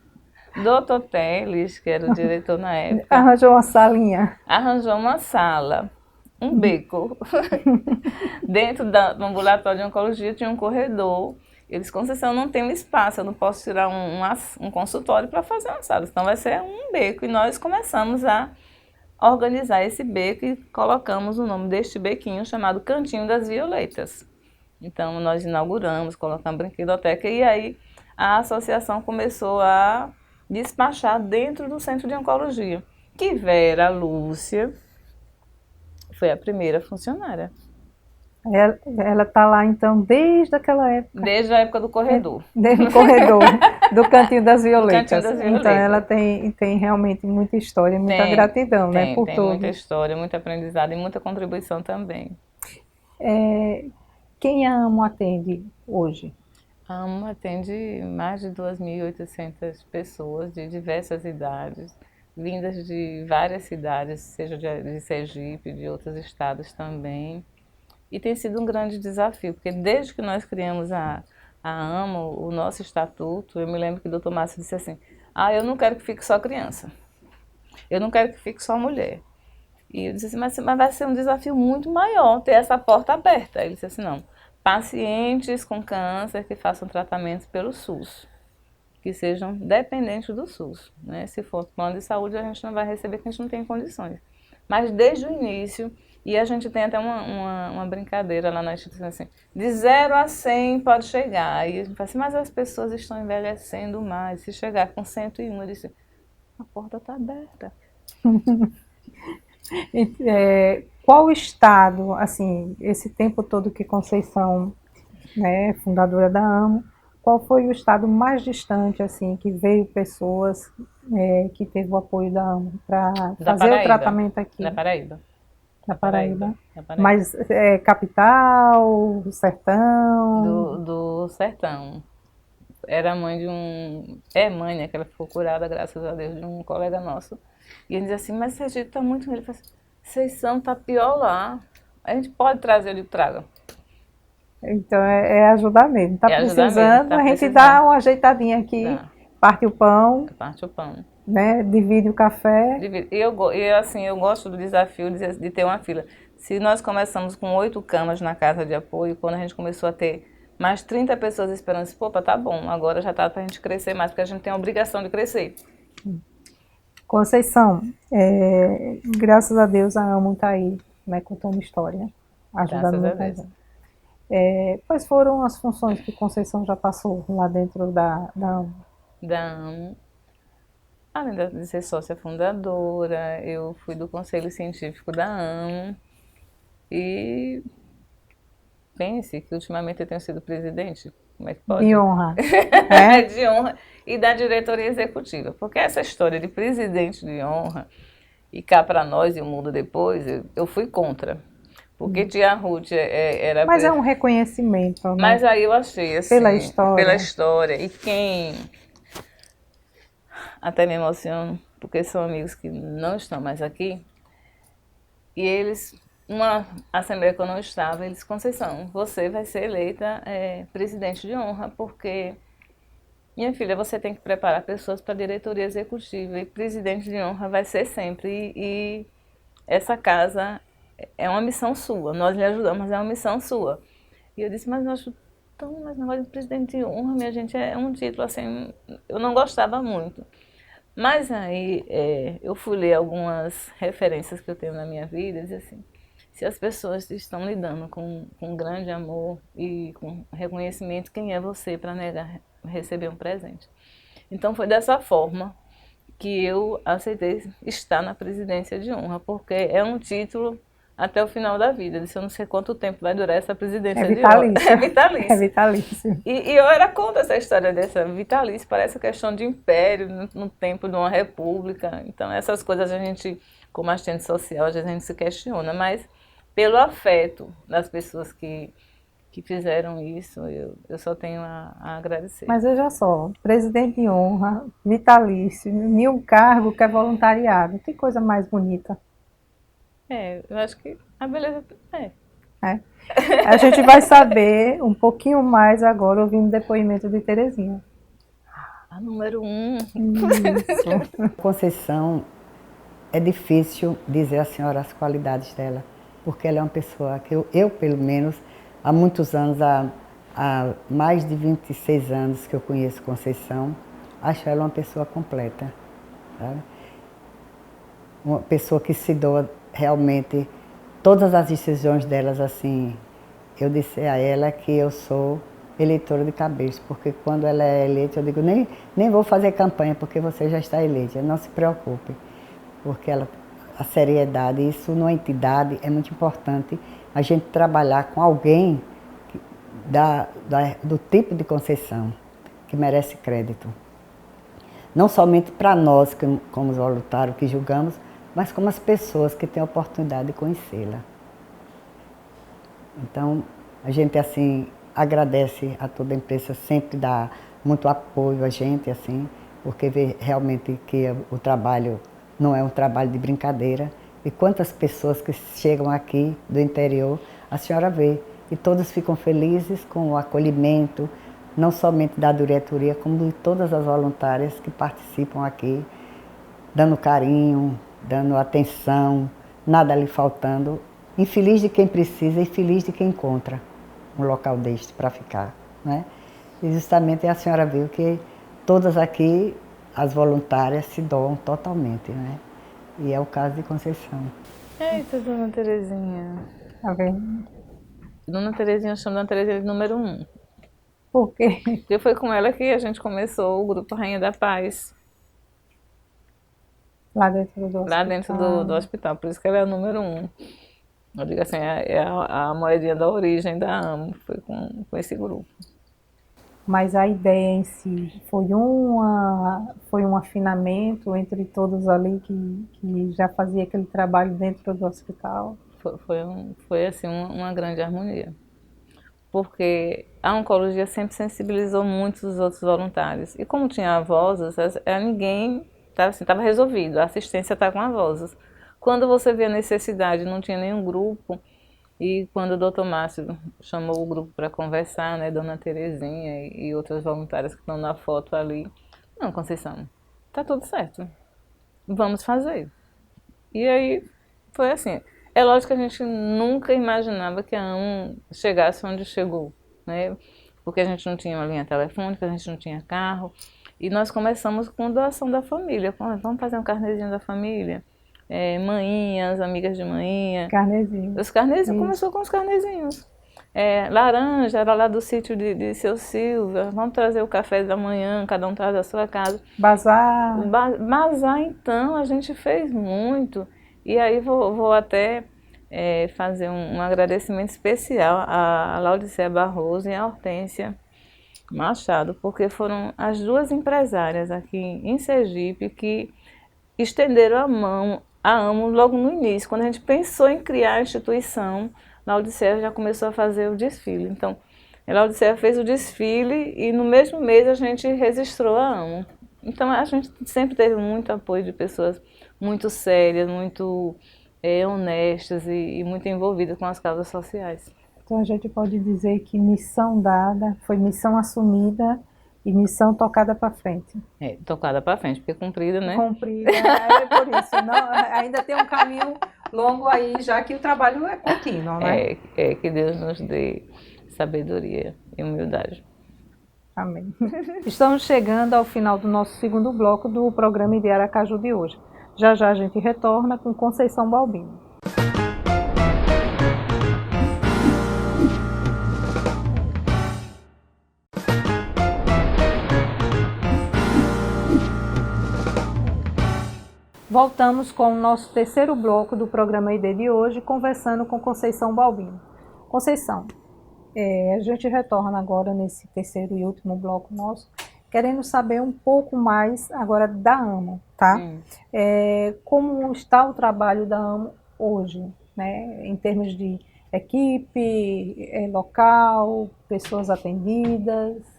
Doutor Teles, que era o diretor na época. Arranjou uma salinha? Arranjou uma sala, um beco. Dentro do ambulatório de oncologia tinha um corredor. Eles, Conceição, não tem um espaço, eu não posso tirar um consultório para fazer uma sala, então vai ser um beco. E nós começamos a organizar esse beco e colocamos o nome deste bequinho chamado Cantinho das Violetas. Então nós inauguramos, colocamos brinquedoteca e aí a associação começou a despachar dentro do Centro de Oncologia. Que Vera Lúcia foi a primeira funcionária. Ela está lá então desde aquela época? Desde a época do corredor. Desde o corredor, do Cantinho das Violetas. Cantinho das Violetas. Então ela tem realmente muita história, muita gratidão, né, por tudo. Tem muita história, muito aprendizado e muita contribuição também. Quem a AMO atende hoje? A AMO atende mais de 2.800 pessoas de diversas idades, vindas de várias cidades, seja de Sergipe, de outros estados também. E tem sido um grande desafio, porque desde que nós criamos a AMO, o nosso estatuto, eu me lembro que o doutor Márcio disse assim, eu não quero que fique só criança, eu não quero que fique só mulher. E eu disse assim, mas vai ser um desafio muito maior ter essa porta aberta. Ele disse assim, não, pacientes com câncer que façam tratamento pelo SUS, que sejam dependentes do SUS, né? Se for plano de saúde, a gente não vai receber, porque a gente não tem condições. Mas desde o início, e a gente tem até uma brincadeira lá na instituição, assim, de 0 a 100 pode chegar. E a gente fala assim, mas as pessoas estão envelhecendo mais. Se chegar com 101, eu disse, a porta está aberta. Qual estado, assim, esse tempo todo que Conceição, né, fundadora da AMO, qual foi o estado mais distante, assim, que veio pessoas que teve o apoio da AMO para fazer Paraíba, o tratamento aqui? Na Paraíba. Na Paraíba. Mas capital, sertão? Do sertão. Era mãe de mãe, né, que ela ficou curada, graças a Deus, de um colega nosso. E ele dizia assim, mas Sergipe está muito ruim. Ele falou assim, vocês são, tá pior lá. A gente pode trazer, ele traga. Então ajudar mesmo. Está precisando, a gente dá uma ajeitadinha aqui, parte o pão. Parte o pão. Né? Divide o café. Eu gosto do desafio de ter uma fila. Se nós começamos com 8 camas na casa de apoio, quando a gente começou a ter mais 30 pessoas esperando, tá bom, agora já tá para a gente crescer mais, porque a gente tem a obrigação de crescer. Conceição, graças a Deus a AMO está aí, né, contando história, ajudando muita gente. Quais foram as funções que Conceição já passou lá dentro da AMO? Da AMO, além de ser sócia fundadora, eu fui do Conselho Científico da AMO e pense que ultimamente eu tenho sido presidente. Como é que pode? De honra. De honra. E da diretoria executiva. Porque essa história de presidente de honra, e cá para nós e o mundo depois, eu fui contra. Porque tia Ruth era... Mas é um reconhecimento, né? Mas aí eu achei assim... Pela história. E quem... Até me emociono, porque são amigos que não estão mais aqui. E eles... Uma assembleia que eu não estava, eles, Conceição, você vai ser eleita presidente de honra, porque, minha filha, você tem que preparar pessoas para a diretoria executiva, e presidente de honra vai ser sempre, e essa casa é uma missão sua, nós lhe ajudamos, mas é uma missão sua. E eu disse, mas eu acho tão mais negócio de presidente de honra, minha gente, é um título assim, eu não gostava muito. Mas aí eu fui ler algumas referências que eu tenho na minha vida e disse assim, se as pessoas estão lidando com grande amor e com reconhecimento, quem é você para negar receber um presente? Então foi dessa forma que eu aceitei estar na presidência de honra, porque é um título até o final da vida. Eu disse, eu não sei quanto tempo vai durar essa presidência de vitalício. É vitalício. É vitalício. E eu era contra essa história dessa vitalício, parece questão de império, no tempo de uma república. Então essas coisas a gente, como assistente social, às vezes a gente se questiona, mas pelo afeto das pessoas que fizeram isso, eu só tenho a agradecer. Mas veja só, presidente de honra, vitalício, em um cargo que é voluntariado, que coisa mais bonita. Eu acho que a beleza é. A gente vai saber um pouquinho mais agora, ouvindo o depoimento de Terezinha. A número 1. Isso. Conceição, é difícil dizer à senhora as qualidades dela, porque ela é uma pessoa que eu pelo menos, há muitos anos, há mais de 26 anos que eu conheço Conceição, acho ela uma pessoa completa, sabe? Uma pessoa que se doa realmente, todas as decisões delas, assim, eu disse a ela que eu sou eleitora de cabeça, porque quando ela é eleita, eu digo, nem vou fazer campanha, porque você já está eleita, não se preocupe, porque a seriedade, isso numa entidade é muito importante, a gente trabalhar com alguém do tipo de Conceição, que merece crédito. Não somente para nós, como os voluntários que julgamos, mas como as pessoas que têm a oportunidade de conhecê-la. Então, a gente, assim, agradece a toda a empresa, sempre dá muito apoio a gente, assim, porque vê realmente que o trabalho não é um trabalho de brincadeira. E quantas pessoas que chegam aqui do interior, a senhora vê, e todas ficam felizes com o acolhimento, não somente da diretoria, como de todas as voluntárias que participam aqui, dando carinho, dando atenção, nada lhe faltando. Infeliz de quem precisa e feliz de quem encontra um local deste para ficar, né? E justamente a senhora viu que todas aqui, as voluntárias, se doam totalmente, né? E é o caso de Conceição. Eita, Dona Terezinha. Tá vendo? Dona Terezinha, eu chamo Dona Terezinha de número 1. Por quê? Porque foi com ela que a gente começou o grupo Rainha da Paz. Lá dentro do hospital. Lá dentro do hospital, por isso que ela é o número 1. Eu digo assim, é a moedinha da origem da AMO, foi com esse grupo. Mas a ideia em si foi um afinamento entre todos ali que já fazia aquele trabalho dentro do hospital? Foi assim, uma grande harmonia. Porque a oncologia sempre sensibilizou muito os outros voluntários. E como tinha avós, ninguém estava resolvido, a assistência está com avós. Quando você vê a necessidade, não tinha nenhum grupo, e quando o doutor Márcio chamou o grupo para conversar, né, Dona Terezinha e outras voluntárias que estão na foto ali, não, Conceição, tá tudo certo, vamos fazer. E aí foi assim, é lógico que a gente nunca imaginava que a AMO chegasse onde chegou, né, porque a gente não tinha uma linha telefônica, a gente não tinha carro, e nós começamos com doação da família, vamos fazer um carnezinho da família. Manhinhas, amigas de manhinha. Carnezinho. Os carnezinhos, começou com os carnezinhos. Laranja, era lá do sítio de Seu Silva, vamos trazer o café da manhã, cada um traz da sua casa. Bazar. Bazar, então, a gente fez muito. E aí vou até fazer um agradecimento especial a Laudicea Barroso e a Hortência Machado, porque foram as duas empresárias aqui em Sergipe que estenderam a mão a AMO logo no início. Quando a gente pensou em criar a instituição, a Laudicea já começou a fazer o desfile. Então, a Laudicea fez o desfile e no mesmo mês a gente registrou a AMO. Então, a gente sempre teve muito apoio de pessoas muito sérias, muito honestas e muito envolvidas com as causas sociais. Então, a gente pode dizer que missão dada foi missão assumida e missão tocada para frente. Tocada para frente, porque cumprida, né? Cumprida, é por isso. Não, ainda tem um caminho longo aí, já que o trabalho é contínuo, né? Que Deus nos dê sabedoria e humildade. Amém. Estamos chegando ao final do nosso segundo bloco do programa de Aracaju de hoje. Já já a gente retorna com Conceição Balbino. Voltamos com o nosso terceiro bloco do programa ID de hoje, conversando com Conceição Balbino. Conceição, a gente retorna agora nesse terceiro e último bloco nosso, querendo saber um pouco mais agora da AMO, tá? Como está o trabalho da AMO hoje, né? Em termos de equipe, local, pessoas atendidas?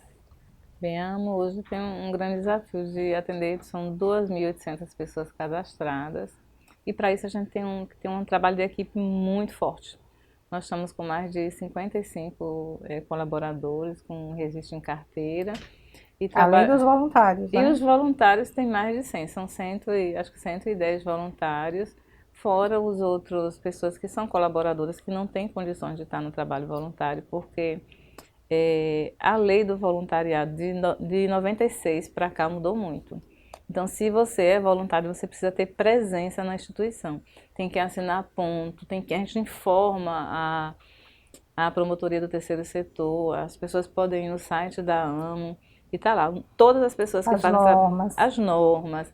Bem, a AMO hoje tem um grande desafio de atender, são 2.800 pessoas cadastradas, e para isso a gente tem um trabalho de equipe muito forte. Nós estamos com mais de 55 colaboradores com registro em carteira. Além dos voluntários, né? E os voluntários têm mais de 100, são acho que 110 voluntários, fora os outros pessoas que são colaboradoras que não têm condições de estar no trabalho voluntário, porque a lei do voluntariado de 96 para cá mudou muito. Então, se você é voluntário, você precisa ter presença na instituição. Tem que assinar ponto, a gente informa a promotoria do terceiro setor, as pessoas podem ir no site da AMO e tá lá, todas as pessoas que fazem as normas.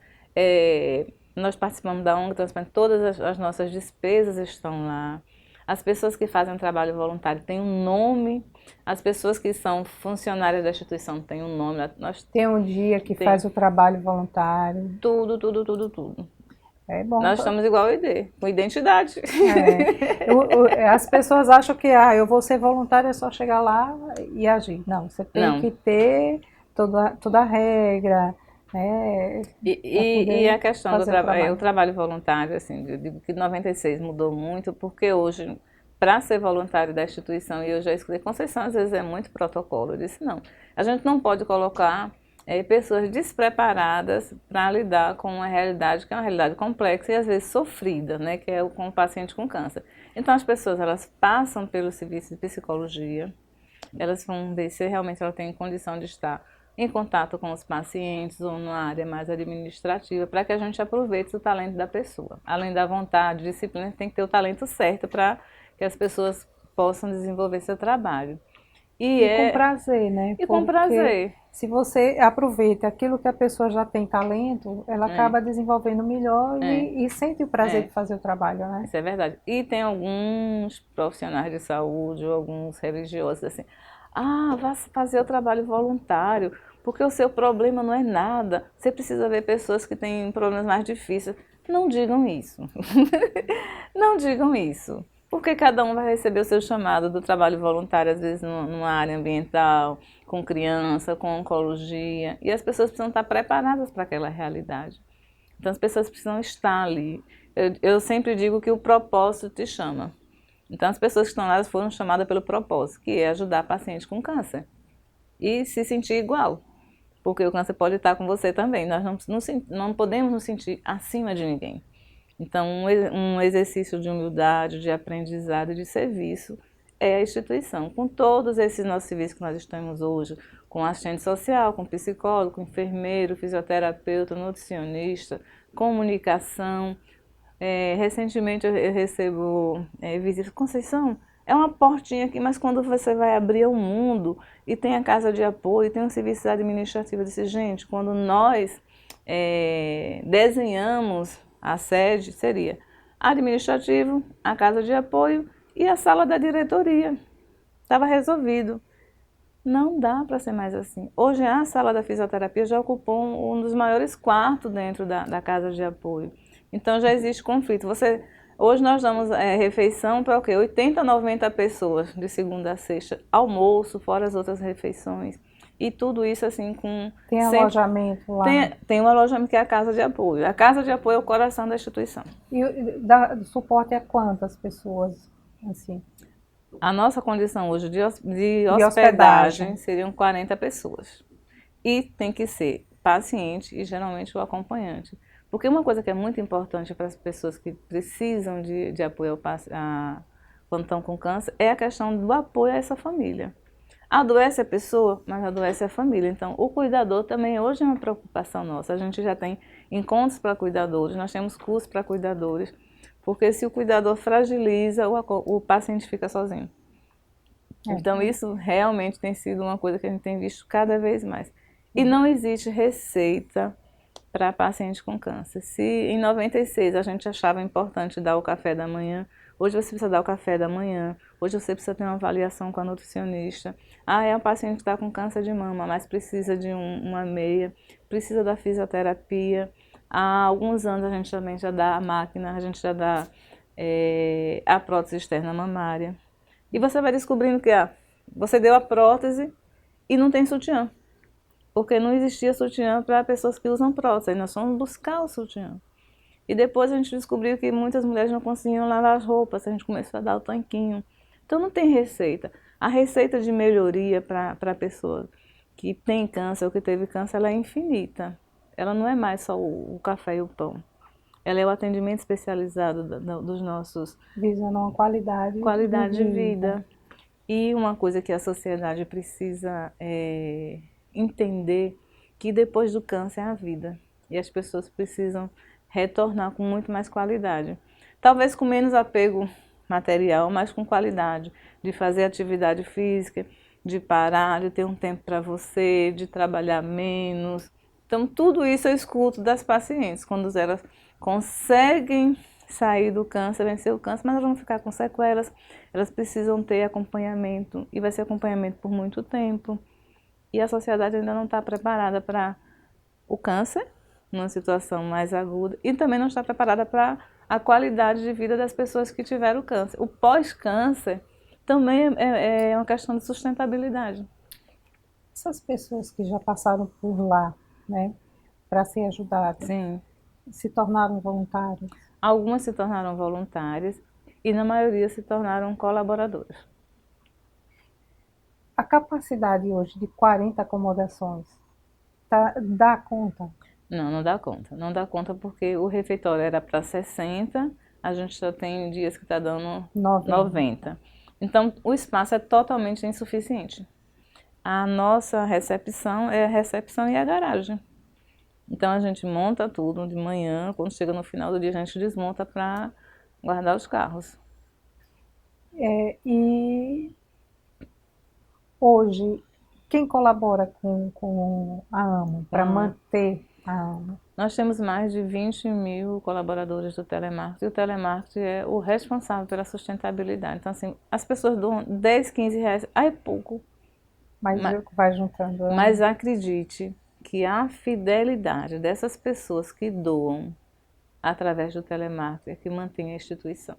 Nós participamos da ONG Transparente, todas as nossas despesas estão lá. As pessoas que fazem trabalho voluntário têm um nome, as pessoas que são funcionárias da instituição têm um nome. Tem um dia que faz o trabalho voluntário. Tudo. É bom. Nós estamos igual ao ID, com identidade. As pessoas acham que eu vou ser voluntária, é só chegar lá e agir. Não, você tem que ter toda a regra. E a questão do o trabalho voluntário, assim, eu digo que 96 mudou muito, porque hoje, para ser voluntário da instituição, e eu já escutei, Conceição, às vezes é muito protocolo. Eu disse, não, a gente não pode colocar pessoas despreparadas para lidar com uma realidade que é uma realidade complexa e às vezes sofrida, né, que é com o paciente com câncer. Então as pessoas, elas passam pelo serviço de psicologia, elas vão ver se realmente ela tem condição de estar em contato com os pacientes ou numa área mais administrativa, para que a gente aproveite o talento da pessoa. Além da vontade, disciplina, tem que ter o talento certo para que as pessoas possam desenvolver seu trabalho. E com prazer, né? E com prazer. Se você aproveita aquilo que a pessoa já tem talento, ela acaba desenvolvendo melhor e sente o prazer de fazer o trabalho, né? Isso é verdade. E tem alguns profissionais de saúde ou alguns religiosos assim, vá fazer o trabalho voluntário, porque o seu problema não é nada, você precisa ver pessoas que têm problemas mais difíceis. Não digam isso. Não digam isso. Porque cada um vai receber o seu chamado do trabalho voluntário, às vezes numa área ambiental, com criança, com oncologia, e as pessoas precisam estar preparadas para aquela realidade. Então as pessoas precisam estar ali. Eu sempre digo que o propósito te chama. Então as pessoas que estão lá foram chamadas pelo propósito, que é ajudar pacientes com câncer. E se sentir igual, porque o câncer pode estar com você também. Nós não podemos nos sentir acima de ninguém. Então, um exercício de humildade, de aprendizado, de serviço é a instituição. Com todos esses nossos serviços que nós estamos hoje, com assistente social, com psicólogo, com enfermeiro, fisioterapeuta, nutricionista, comunicação. Recentemente eu recebo visita. Conceição, é uma portinha aqui, mas quando você vai abrir o mundo e tem a casa de apoio, tem um serviço administrativo, eu disse, gente, quando nós desenhamos a sede, seria administrativo, a casa de apoio e a sala da diretoria. Estava resolvido. Não dá para ser mais assim. Hoje a sala da fisioterapia já ocupou um dos maiores quartos dentro da casa de apoio. Então já existe conflito. Hoje nós damos refeição para o quê? 80, 90 pessoas, de segunda a sexta, almoço, fora as outras refeições. E tudo isso assim com... Tem alojamento lá? Tem um alojamento que é a casa de apoio. A casa de apoio é o coração da instituição. E dá suporte a quantas pessoas, assim? A nossa condição hoje de hospedagem seriam 40 pessoas. E tem que ser paciente e geralmente o acompanhante. Porque uma coisa que é muito importante para as pessoas que precisam de apoio quando estão com câncer é a questão do apoio a essa família. Adoece a pessoa, mas adoece a família. Então, o cuidador também hoje é uma preocupação nossa. A gente já tem encontros para cuidadores, nós temos cursos para cuidadores, porque se o cuidador fragiliza, o paciente fica sozinho. Então, isso realmente tem sido uma coisa que a gente tem visto cada vez mais. E não existe receita para paciente com câncer. Se em 96 a gente achava importante dar o café da manhã, hoje você precisa dar o café da manhã, hoje você precisa ter uma avaliação com a nutricionista. É um paciente que está com câncer de mama, mas precisa de uma meia, precisa da fisioterapia. Há alguns anos a gente também já dá a máquina, a gente já dá a prótese externa mamária. E você vai descobrindo que você deu a prótese e não tem sutiã. Porque não existia sutiã para pessoas que usam prótese, aí nós fomos buscar o sutiã. E depois a gente descobriu que muitas mulheres não conseguiam lavar as roupas, a gente começou a dar o tanquinho. Então não tem receita. A receita de melhoria para a pessoa que tem câncer ou que teve câncer, ela é infinita. Ela não é mais só o café e o pão. Ela é o atendimento especializado dos nossos... Visando uma qualidade de vida. E uma coisa que a sociedade precisa entender, que depois do câncer é a vida. E as pessoas precisam retornar com muito mais qualidade. Talvez com menos apego material, mas com qualidade. De fazer atividade física, de parar, de ter um tempo para você, de trabalhar menos. Então tudo isso eu escuto das pacientes, quando elas conseguem sair do câncer, vencer o câncer, mas elas vão ficar com sequelas, elas precisam ter acompanhamento, e vai ser acompanhamento por muito tempo. E a sociedade ainda não está preparada para o câncer, numa situação mais aguda, e também não está preparada para a qualidade de vida das pessoas que tiveram câncer. O pós-câncer também é uma questão de sustentabilidade. Essas pessoas que já passaram por lá, né, para ser ajudadas, sim, se tornaram voluntárias? Algumas se tornaram voluntárias e na maioria se tornaram colaboradoras. A capacidade hoje de 40 acomodações dá conta? Não, não dá conta. Não dá conta porque o refeitório era para 60, a gente já tem dias que está dando 90. Então o espaço é totalmente insuficiente. A nossa recepção é a recepção e a garagem. Então a gente monta tudo de manhã, quando chega no final do dia a gente desmonta para guardar os carros. E hoje, quem colabora com a AMO para manter a AMO? Nós temos mais de 20 mil colaboradores do telemarketing, e o telemarketing é o responsável pela sustentabilidade. Então assim, as pessoas doam 10, 15 reais, é pouco. Mas vai juntando. Mas acredite que a fidelidade dessas pessoas que doam através do telemarketing é que mantém a instituição.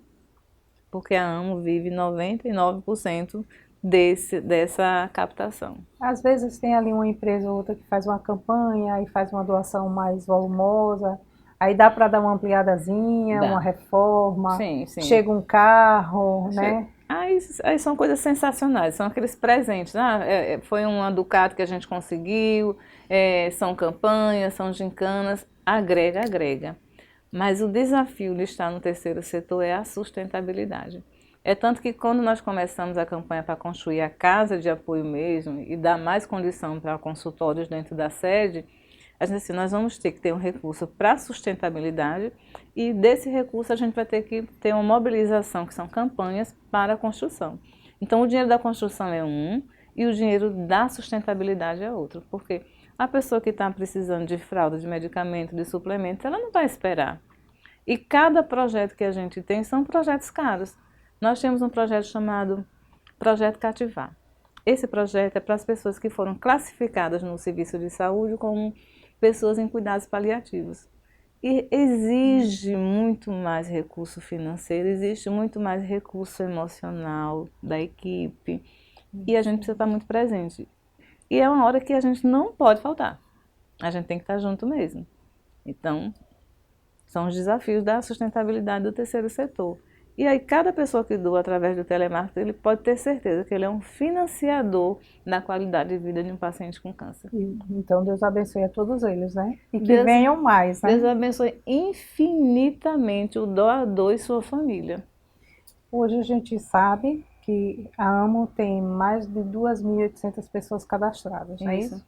Porque a AMO vive 99% dessa captação. Às vezes tem ali uma empresa ou outra que faz uma campanha e faz uma doação mais volumosa, aí dá para dar uma ampliadazinha, uma reforma, sim. Chega um carro, né? Aí são coisas sensacionais, são aqueles presentes. Foi uma Ducati que a gente conseguiu, são campanhas, são gincanas, agrega. Mas o desafio de estar no terceiro setor é a sustentabilidade. É tanto que quando nós começamos a campanha para construir a casa de apoio mesmo e dar mais condição para consultórios dentro da sede, a gente disse, nós vamos ter que ter um recurso para sustentabilidade e desse recurso a gente vai ter que ter uma mobilização, que são campanhas para a construção. Então o dinheiro da construção é um e o dinheiro da sustentabilidade é outro, porque a pessoa que está precisando de fralda, de medicamento, de suplemento, ela não vai esperar. E cada projeto que a gente tem são projetos caros. Nós temos um projeto chamado Projeto Cativar. Esse projeto é para as pessoas que foram classificadas no serviço de saúde como pessoas em cuidados paliativos. E exige muito mais recurso financeiro, existe muito mais recurso emocional da equipe. E a gente precisa estar muito presente. E é uma hora que a gente não pode faltar. A gente tem que estar junto mesmo. Então, são os desafios da sustentabilidade do terceiro setor. E aí cada pessoa que doa através do telemarketing, ele pode ter certeza que ele é um financiador da qualidade de vida de um paciente com câncer. Então Deus abençoe a todos eles, né? E que venham mais, né? Deus abençoe infinitamente o doador e sua família. Hoje a gente sabe que a AMO tem mais de 2.800 pessoas cadastradas, não é isso?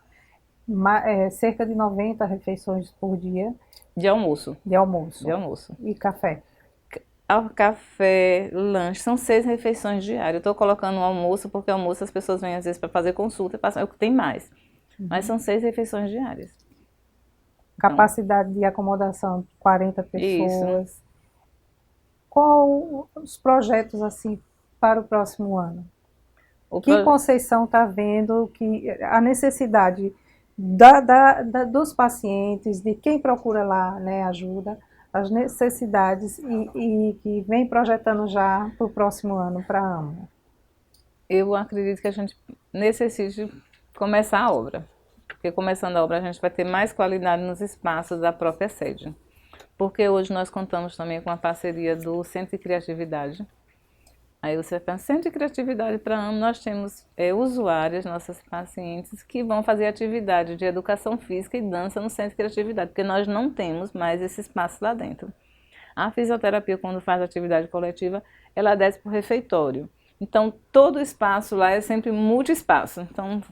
Cerca de 90 refeições por dia. De almoço. De almoço. E café. Café, lanche, são 6 refeições diárias. Eu estou colocando o almoço, porque o almoço as pessoas vêm às vezes para fazer consulta, tem mais. Mas são 6 refeições diárias. capacidade de acomodação de 40 pessoas. Isso. Qual os projetos assim para o próximo ano? Que Conceição está vendo que a necessidade dos pacientes, de quem procura lá, né, ajuda, as necessidades e que vem projetando já para o próximo ano para a AMO? Eu acredito que a gente necessite começar a obra, porque começando a obra a gente vai ter mais qualidade nos espaços da própria sede. Porque hoje nós contamos também com a parceria do Centro de Criatividade. Aí você pensa, Centro de Criatividade para a AMO, nós temos usuárias, nossas pacientes, que vão fazer atividade de educação física e dança no Centro de Criatividade, porque nós não temos mais esse espaço lá dentro. A fisioterapia, quando faz atividade coletiva, ela desce para o refeitório. Então, todo o espaço lá é sempre multi-espaço. Então,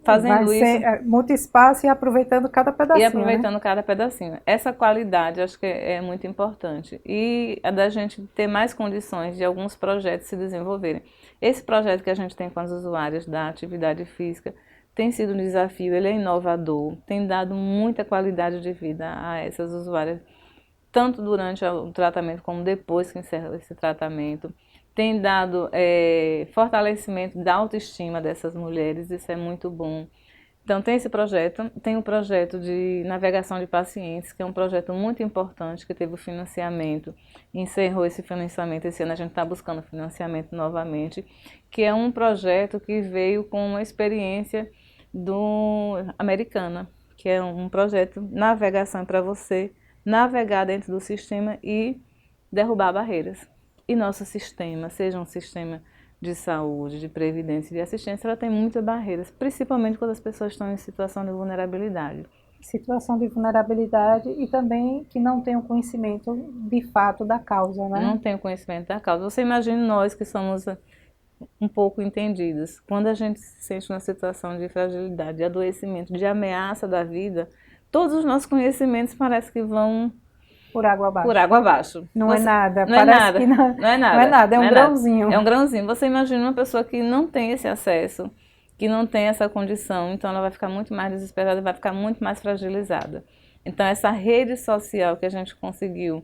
fazendo isso... multi-espaço e aproveitando cada pedacinho, E aproveitando, né? cada pedacinho. Essa qualidade, acho que é muito importante. E a da gente ter mais condições de alguns projetos se desenvolverem. Esse projeto que a gente tem com as usuárias da atividade física tem sido um desafio, ele é inovador, tem dado muita qualidade de vida a essas usuárias, tanto durante o tratamento como depois que encerra esse tratamento. Tem dado fortalecimento da autoestima dessas mulheres, isso é muito bom. Então tem esse projeto, tem o projeto de navegação de pacientes, que é um projeto muito importante, que teve o financiamento, encerrou esse financiamento, esse ano a gente está buscando financiamento novamente, que é um projeto que veio com uma experiência americana, que é um projeto navegação para você navegar dentro do sistema e derrubar barreiras. E nosso sistema, seja um sistema de saúde, de previdência e de assistência, ela tem muitas barreiras, principalmente quando as pessoas estão em situação de vulnerabilidade. Situação de vulnerabilidade e também que não tem o conhecimento de fato da causa, né? Não tem o conhecimento da causa. Você imagina nós que somos um pouco entendidas. Quando a gente se sente numa situação de fragilidade, de adoecimento, de ameaça da vida, todos os nossos conhecimentos parece que vão por água abaixo. Por água abaixo. Não é nada. Não é nada. Não é nada, é um grãozinho. É um grãozinho. Você imagina uma pessoa que não tem esse acesso, que não tem essa condição, então ela vai ficar muito mais desesperada, vai ficar muito mais fragilizada. Então essa rede social que a gente conseguiu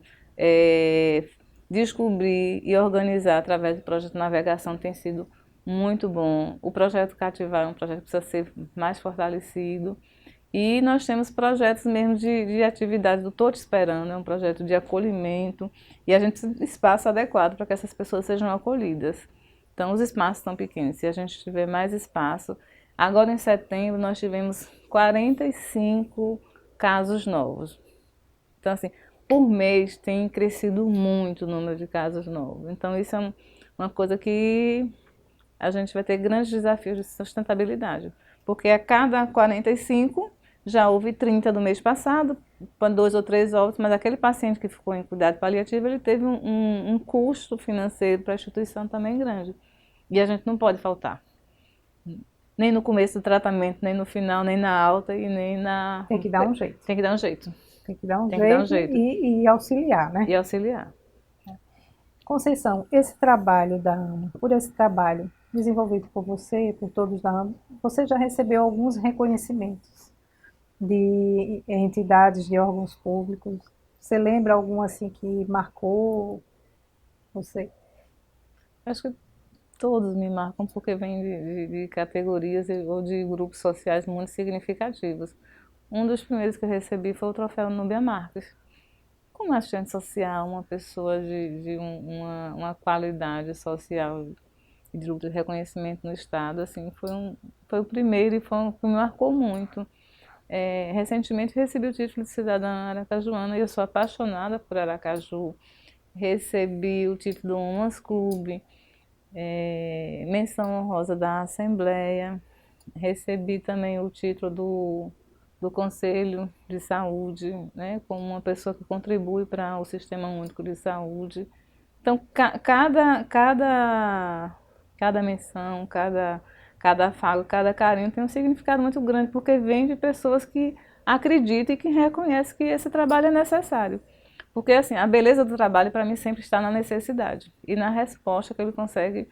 descobrir e organizar através do projeto Navegação tem sido muito bom. O projeto Cativar é um projeto que precisa ser mais fortalecido. E nós temos projetos mesmo de atividade do Tô Te Esperando, é um projeto de acolhimento, e a gente tem espaço adequado para que essas pessoas sejam acolhidas. Então os espaços estão pequenos, se a gente tiver mais espaço. Agora em setembro nós tivemos 45 casos novos. Então assim, por mês tem crescido muito o número de casos novos. Então isso é uma coisa que a gente vai ter grandes desafios de sustentabilidade. Porque a cada 45 já houve 30 do mês passado, 2 ou 3 óbitos, mas aquele paciente que ficou em cuidado paliativo, ele teve um custo financeiro para a instituição também grande. E a gente não pode faltar. Nem no começo do tratamento, nem no final, nem na alta e nem na... Tem que dar um jeito. Tem que dar um jeito. Tem que dar um jeito e auxiliar, né? E auxiliar. Conceição, esse trabalho da AMO, por esse trabalho desenvolvido por você, por todos da AMO, você já recebeu alguns reconhecimentos de entidades, de órgãos públicos. Você lembra algum assim que marcou você? Acho que todos me marcam porque vêm de categorias ou de grupos sociais muito significativos. Um dos primeiros que eu recebi foi o troféu Núbia Marques. Como assistente social, uma pessoa de uma qualidade social e de reconhecimento no Estado, assim, foi o primeiro e foi um que me marcou muito. Recentemente recebi o título de cidadã aracajuana e eu sou apaixonada por Aracaju. Recebi o título do Umas Clube, menção honrosa da Assembleia, recebi também o título do Conselho de Saúde, né, como uma pessoa que contribui para o Sistema Único de Saúde. Então, cada menção, cada fala, cada carinho tem um significado muito grande, porque vem de pessoas que acreditam e que reconhecem que esse trabalho é necessário. Porque assim, a beleza do trabalho para mim sempre está na necessidade e na resposta que ele consegue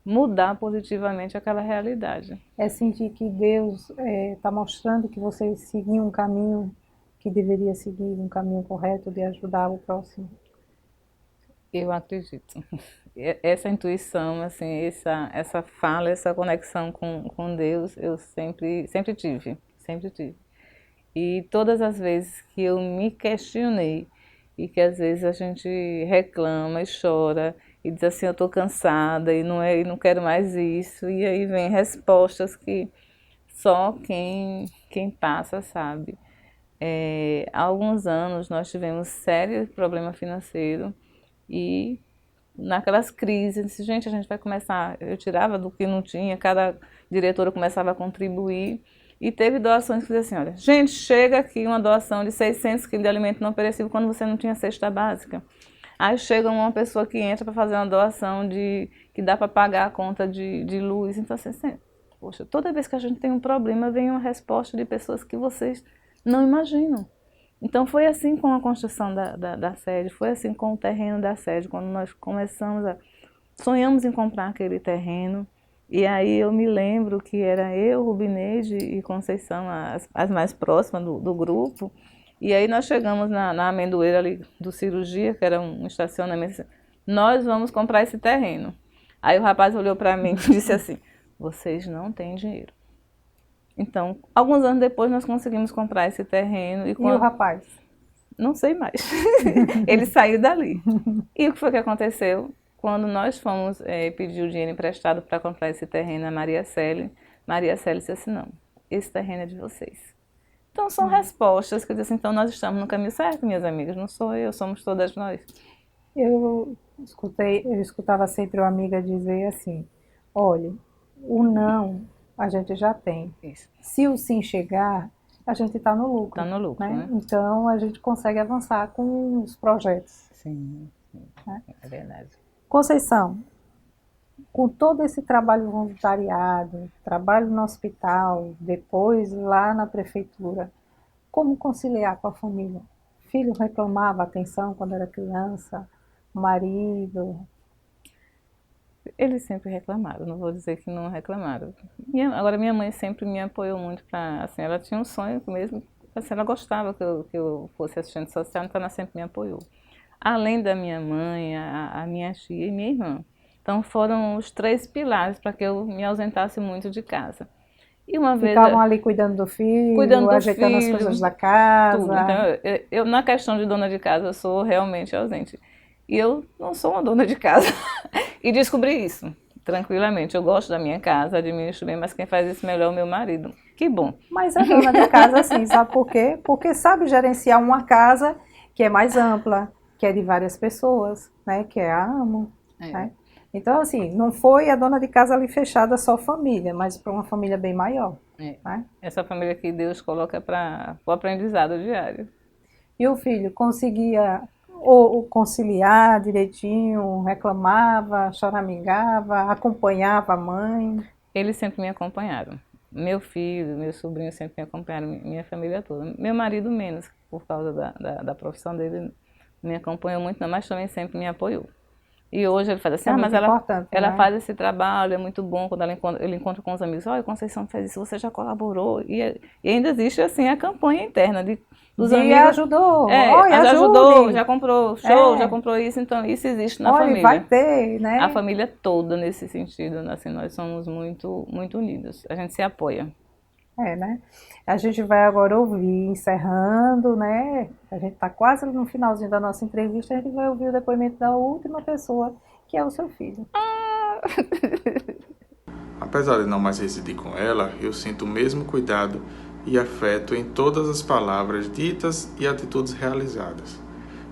mudar positivamente aquela realidade. É sentir que Deus está mostrando que você seguiu um caminho que deveria seguir um caminho correto de ajudar o próximo? Eu acredito. Essa intuição, assim, essa fala, essa conexão com Deus, eu sempre tive, sempre tive. E todas as vezes que eu me questionei, e que às vezes a gente reclama e chora, e diz assim, eu estou cansada, e não quero mais isso, e aí vem respostas que só quem passa sabe. Há alguns anos nós tivemos sério problema financeiro, e naquelas crises, gente, a gente vai começar, eu tirava do que não tinha, cada diretora começava a contribuir, e teve doações que diziam assim, olha, gente, chega aqui uma doação de 600 quilos de alimento não perecível quando você não tinha cesta básica. Aí chega uma pessoa que entra para fazer uma doação que dá para pagar a conta de luz, então assim, poxa, toda vez que a gente tem um problema, vem uma resposta de pessoas que vocês não imaginam. Então foi assim com a construção da sede, foi assim com o terreno da sede, quando nós sonhamos em comprar aquele terreno, e aí eu me lembro que era eu, Rubineide e Conceição, as mais próximas do grupo, e aí nós chegamos na amendoeira ali do Cirurgia, que era um estacionamento, nós vamos comprar esse terreno. Aí o rapaz olhou para mim e disse assim, vocês não têm dinheiro. Então, alguns anos depois nós conseguimos comprar esse terreno. E o rapaz? Não sei mais. Ele saiu dali. E o que foi que aconteceu? Quando nós fomos pedir o dinheiro emprestado para comprar esse terreno a Maria Célia disse assim, não, esse terreno é de vocês. Então são respostas que eu disse, então nós estamos no caminho certo, minhas amigas, não sou eu, somos todas nós. Eu escutava sempre uma amiga dizer assim, olha, o não a gente já tem. Isso. Se o sim chegar, a gente está no lucro. Está no lucro, né? Então a gente consegue avançar com os projetos. Sim, né? É verdade. Conceição, com todo esse trabalho voluntariado, trabalho no hospital, depois lá na prefeitura, como conciliar com a família? O filho reclamava atenção quando era criança, o marido? Eles sempre reclamaram, não vou dizer que não reclamaram. Agora minha mãe sempre me apoiou muito para, assim, ela tinha um sonho mesmo, assim, ela gostava que eu fosse assistente social, então ela sempre me apoiou. Além da minha mãe, a minha tia e minha irmã. Então foram os 3 pilares para que eu me ausentasse muito de casa. E uma vez ficavam ali cuidando do filho, ajeitando as coisas da casa. Tudo. Então, eu, na questão de dona de casa, eu sou realmente ausente. E eu não sou uma dona de casa. E descobri isso, tranquilamente. Eu gosto da minha casa, administro bem, mas quem faz isso melhor é o meu marido. Que bom. Mas a dona de casa, assim, sabe por quê? Porque sabe gerenciar uma casa que é mais ampla, que é de várias pessoas, né? Que é a amo, né? Então, assim, não foi a dona de casa ali fechada só família, mas para uma família bem maior. Né? Essa família que Deus coloca para o aprendizado diário. E o filho conseguia ou conciliar direitinho, reclamava, choramingava, acompanhava a mãe? Eles sempre me acompanharam. Meu filho, meu sobrinho sempre me acompanharam, minha família toda. Meu marido menos, por causa da profissão dele, me acompanhou muito, mas também sempre me apoiou. E hoje ele faz assim, mas ela faz esse trabalho, é muito bom quando ele encontra com os amigos, olha, Conceição fez isso, você já colaborou. E ainda existe assim a campanha interna dos amigos. Ajudou, já ajudou, já comprou show, já comprou isso, então isso existe na família. Vai ter, né? A família toda nesse sentido, assim, nós somos muito, muito unidos, a gente se apoia. Né? A gente vai agora ouvir, encerrando, né? A gente está quase no finalzinho da nossa entrevista, a gente vai ouvir o depoimento da última pessoa, que é o seu filho. Apesar de não mais residir com ela, eu sinto o mesmo cuidado e afeto em todas as palavras ditas e atitudes realizadas.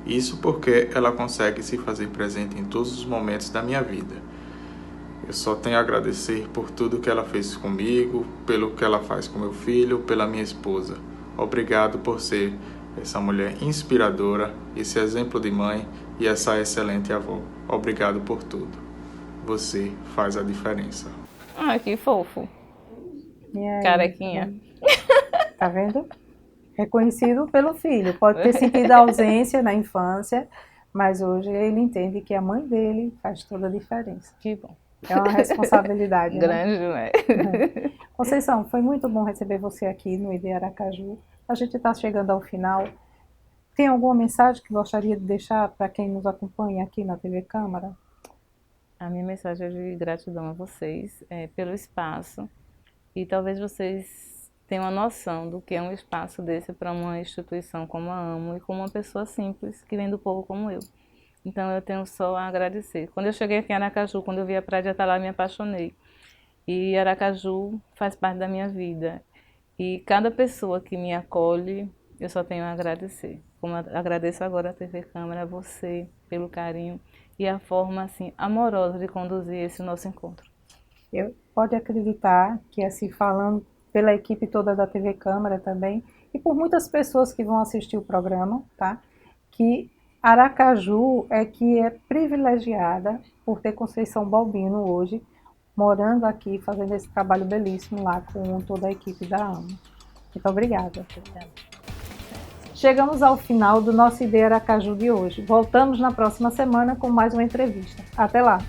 Isso porque ela consegue se fazer presente em todos os momentos da minha vida. Eu só tenho a agradecer por tudo que ela fez comigo, pelo que ela faz com meu filho, pela minha esposa. Obrigado por ser essa mulher inspiradora, esse exemplo de mãe e essa excelente avó. Obrigado por tudo. Você faz a diferença. Ah, que fofo. Carequinha. Tá vendo? Reconhecido pelo filho. Pode ter sentido a ausência na infância, mas hoje ele entende que a mãe dele faz toda a diferença. Que bom. É uma responsabilidade grande, né? Conceição, foi muito bom receber você aqui no ID Aracaju. a gente está chegando ao final. Tem alguma mensagem que gostaria de deixar para quem nos acompanha aqui na TV Câmara? A minha mensagem é de gratidão a vocês pelo espaço, e talvez vocês tenham uma noção do que é um espaço desse para uma instituição como a AMO e como uma pessoa simples que vem do povo como eu. Então eu tenho só a agradecer. Quando eu cheguei aqui em Aracaju, quando eu vi a Praia de Atalá, me apaixonei. E Aracaju faz parte da minha vida. E cada pessoa que me acolhe, eu só tenho a agradecer. Como eu agradeço agora a TV Câmara, a você, pelo carinho e a forma assim amorosa de conduzir esse nosso encontro. Pode acreditar que, assim, falando pela equipe toda da TV Câmara também, e por muitas pessoas que vão assistir o programa, tá? Que Aracaju que é privilegiada por ter Conceição Balbino hoje, morando aqui, fazendo esse trabalho belíssimo lá com toda a equipe da AMO. Muito obrigada. Chegamos ao final do nosso ID Aracaju de hoje. Voltamos na próxima semana com mais uma entrevista. Até lá!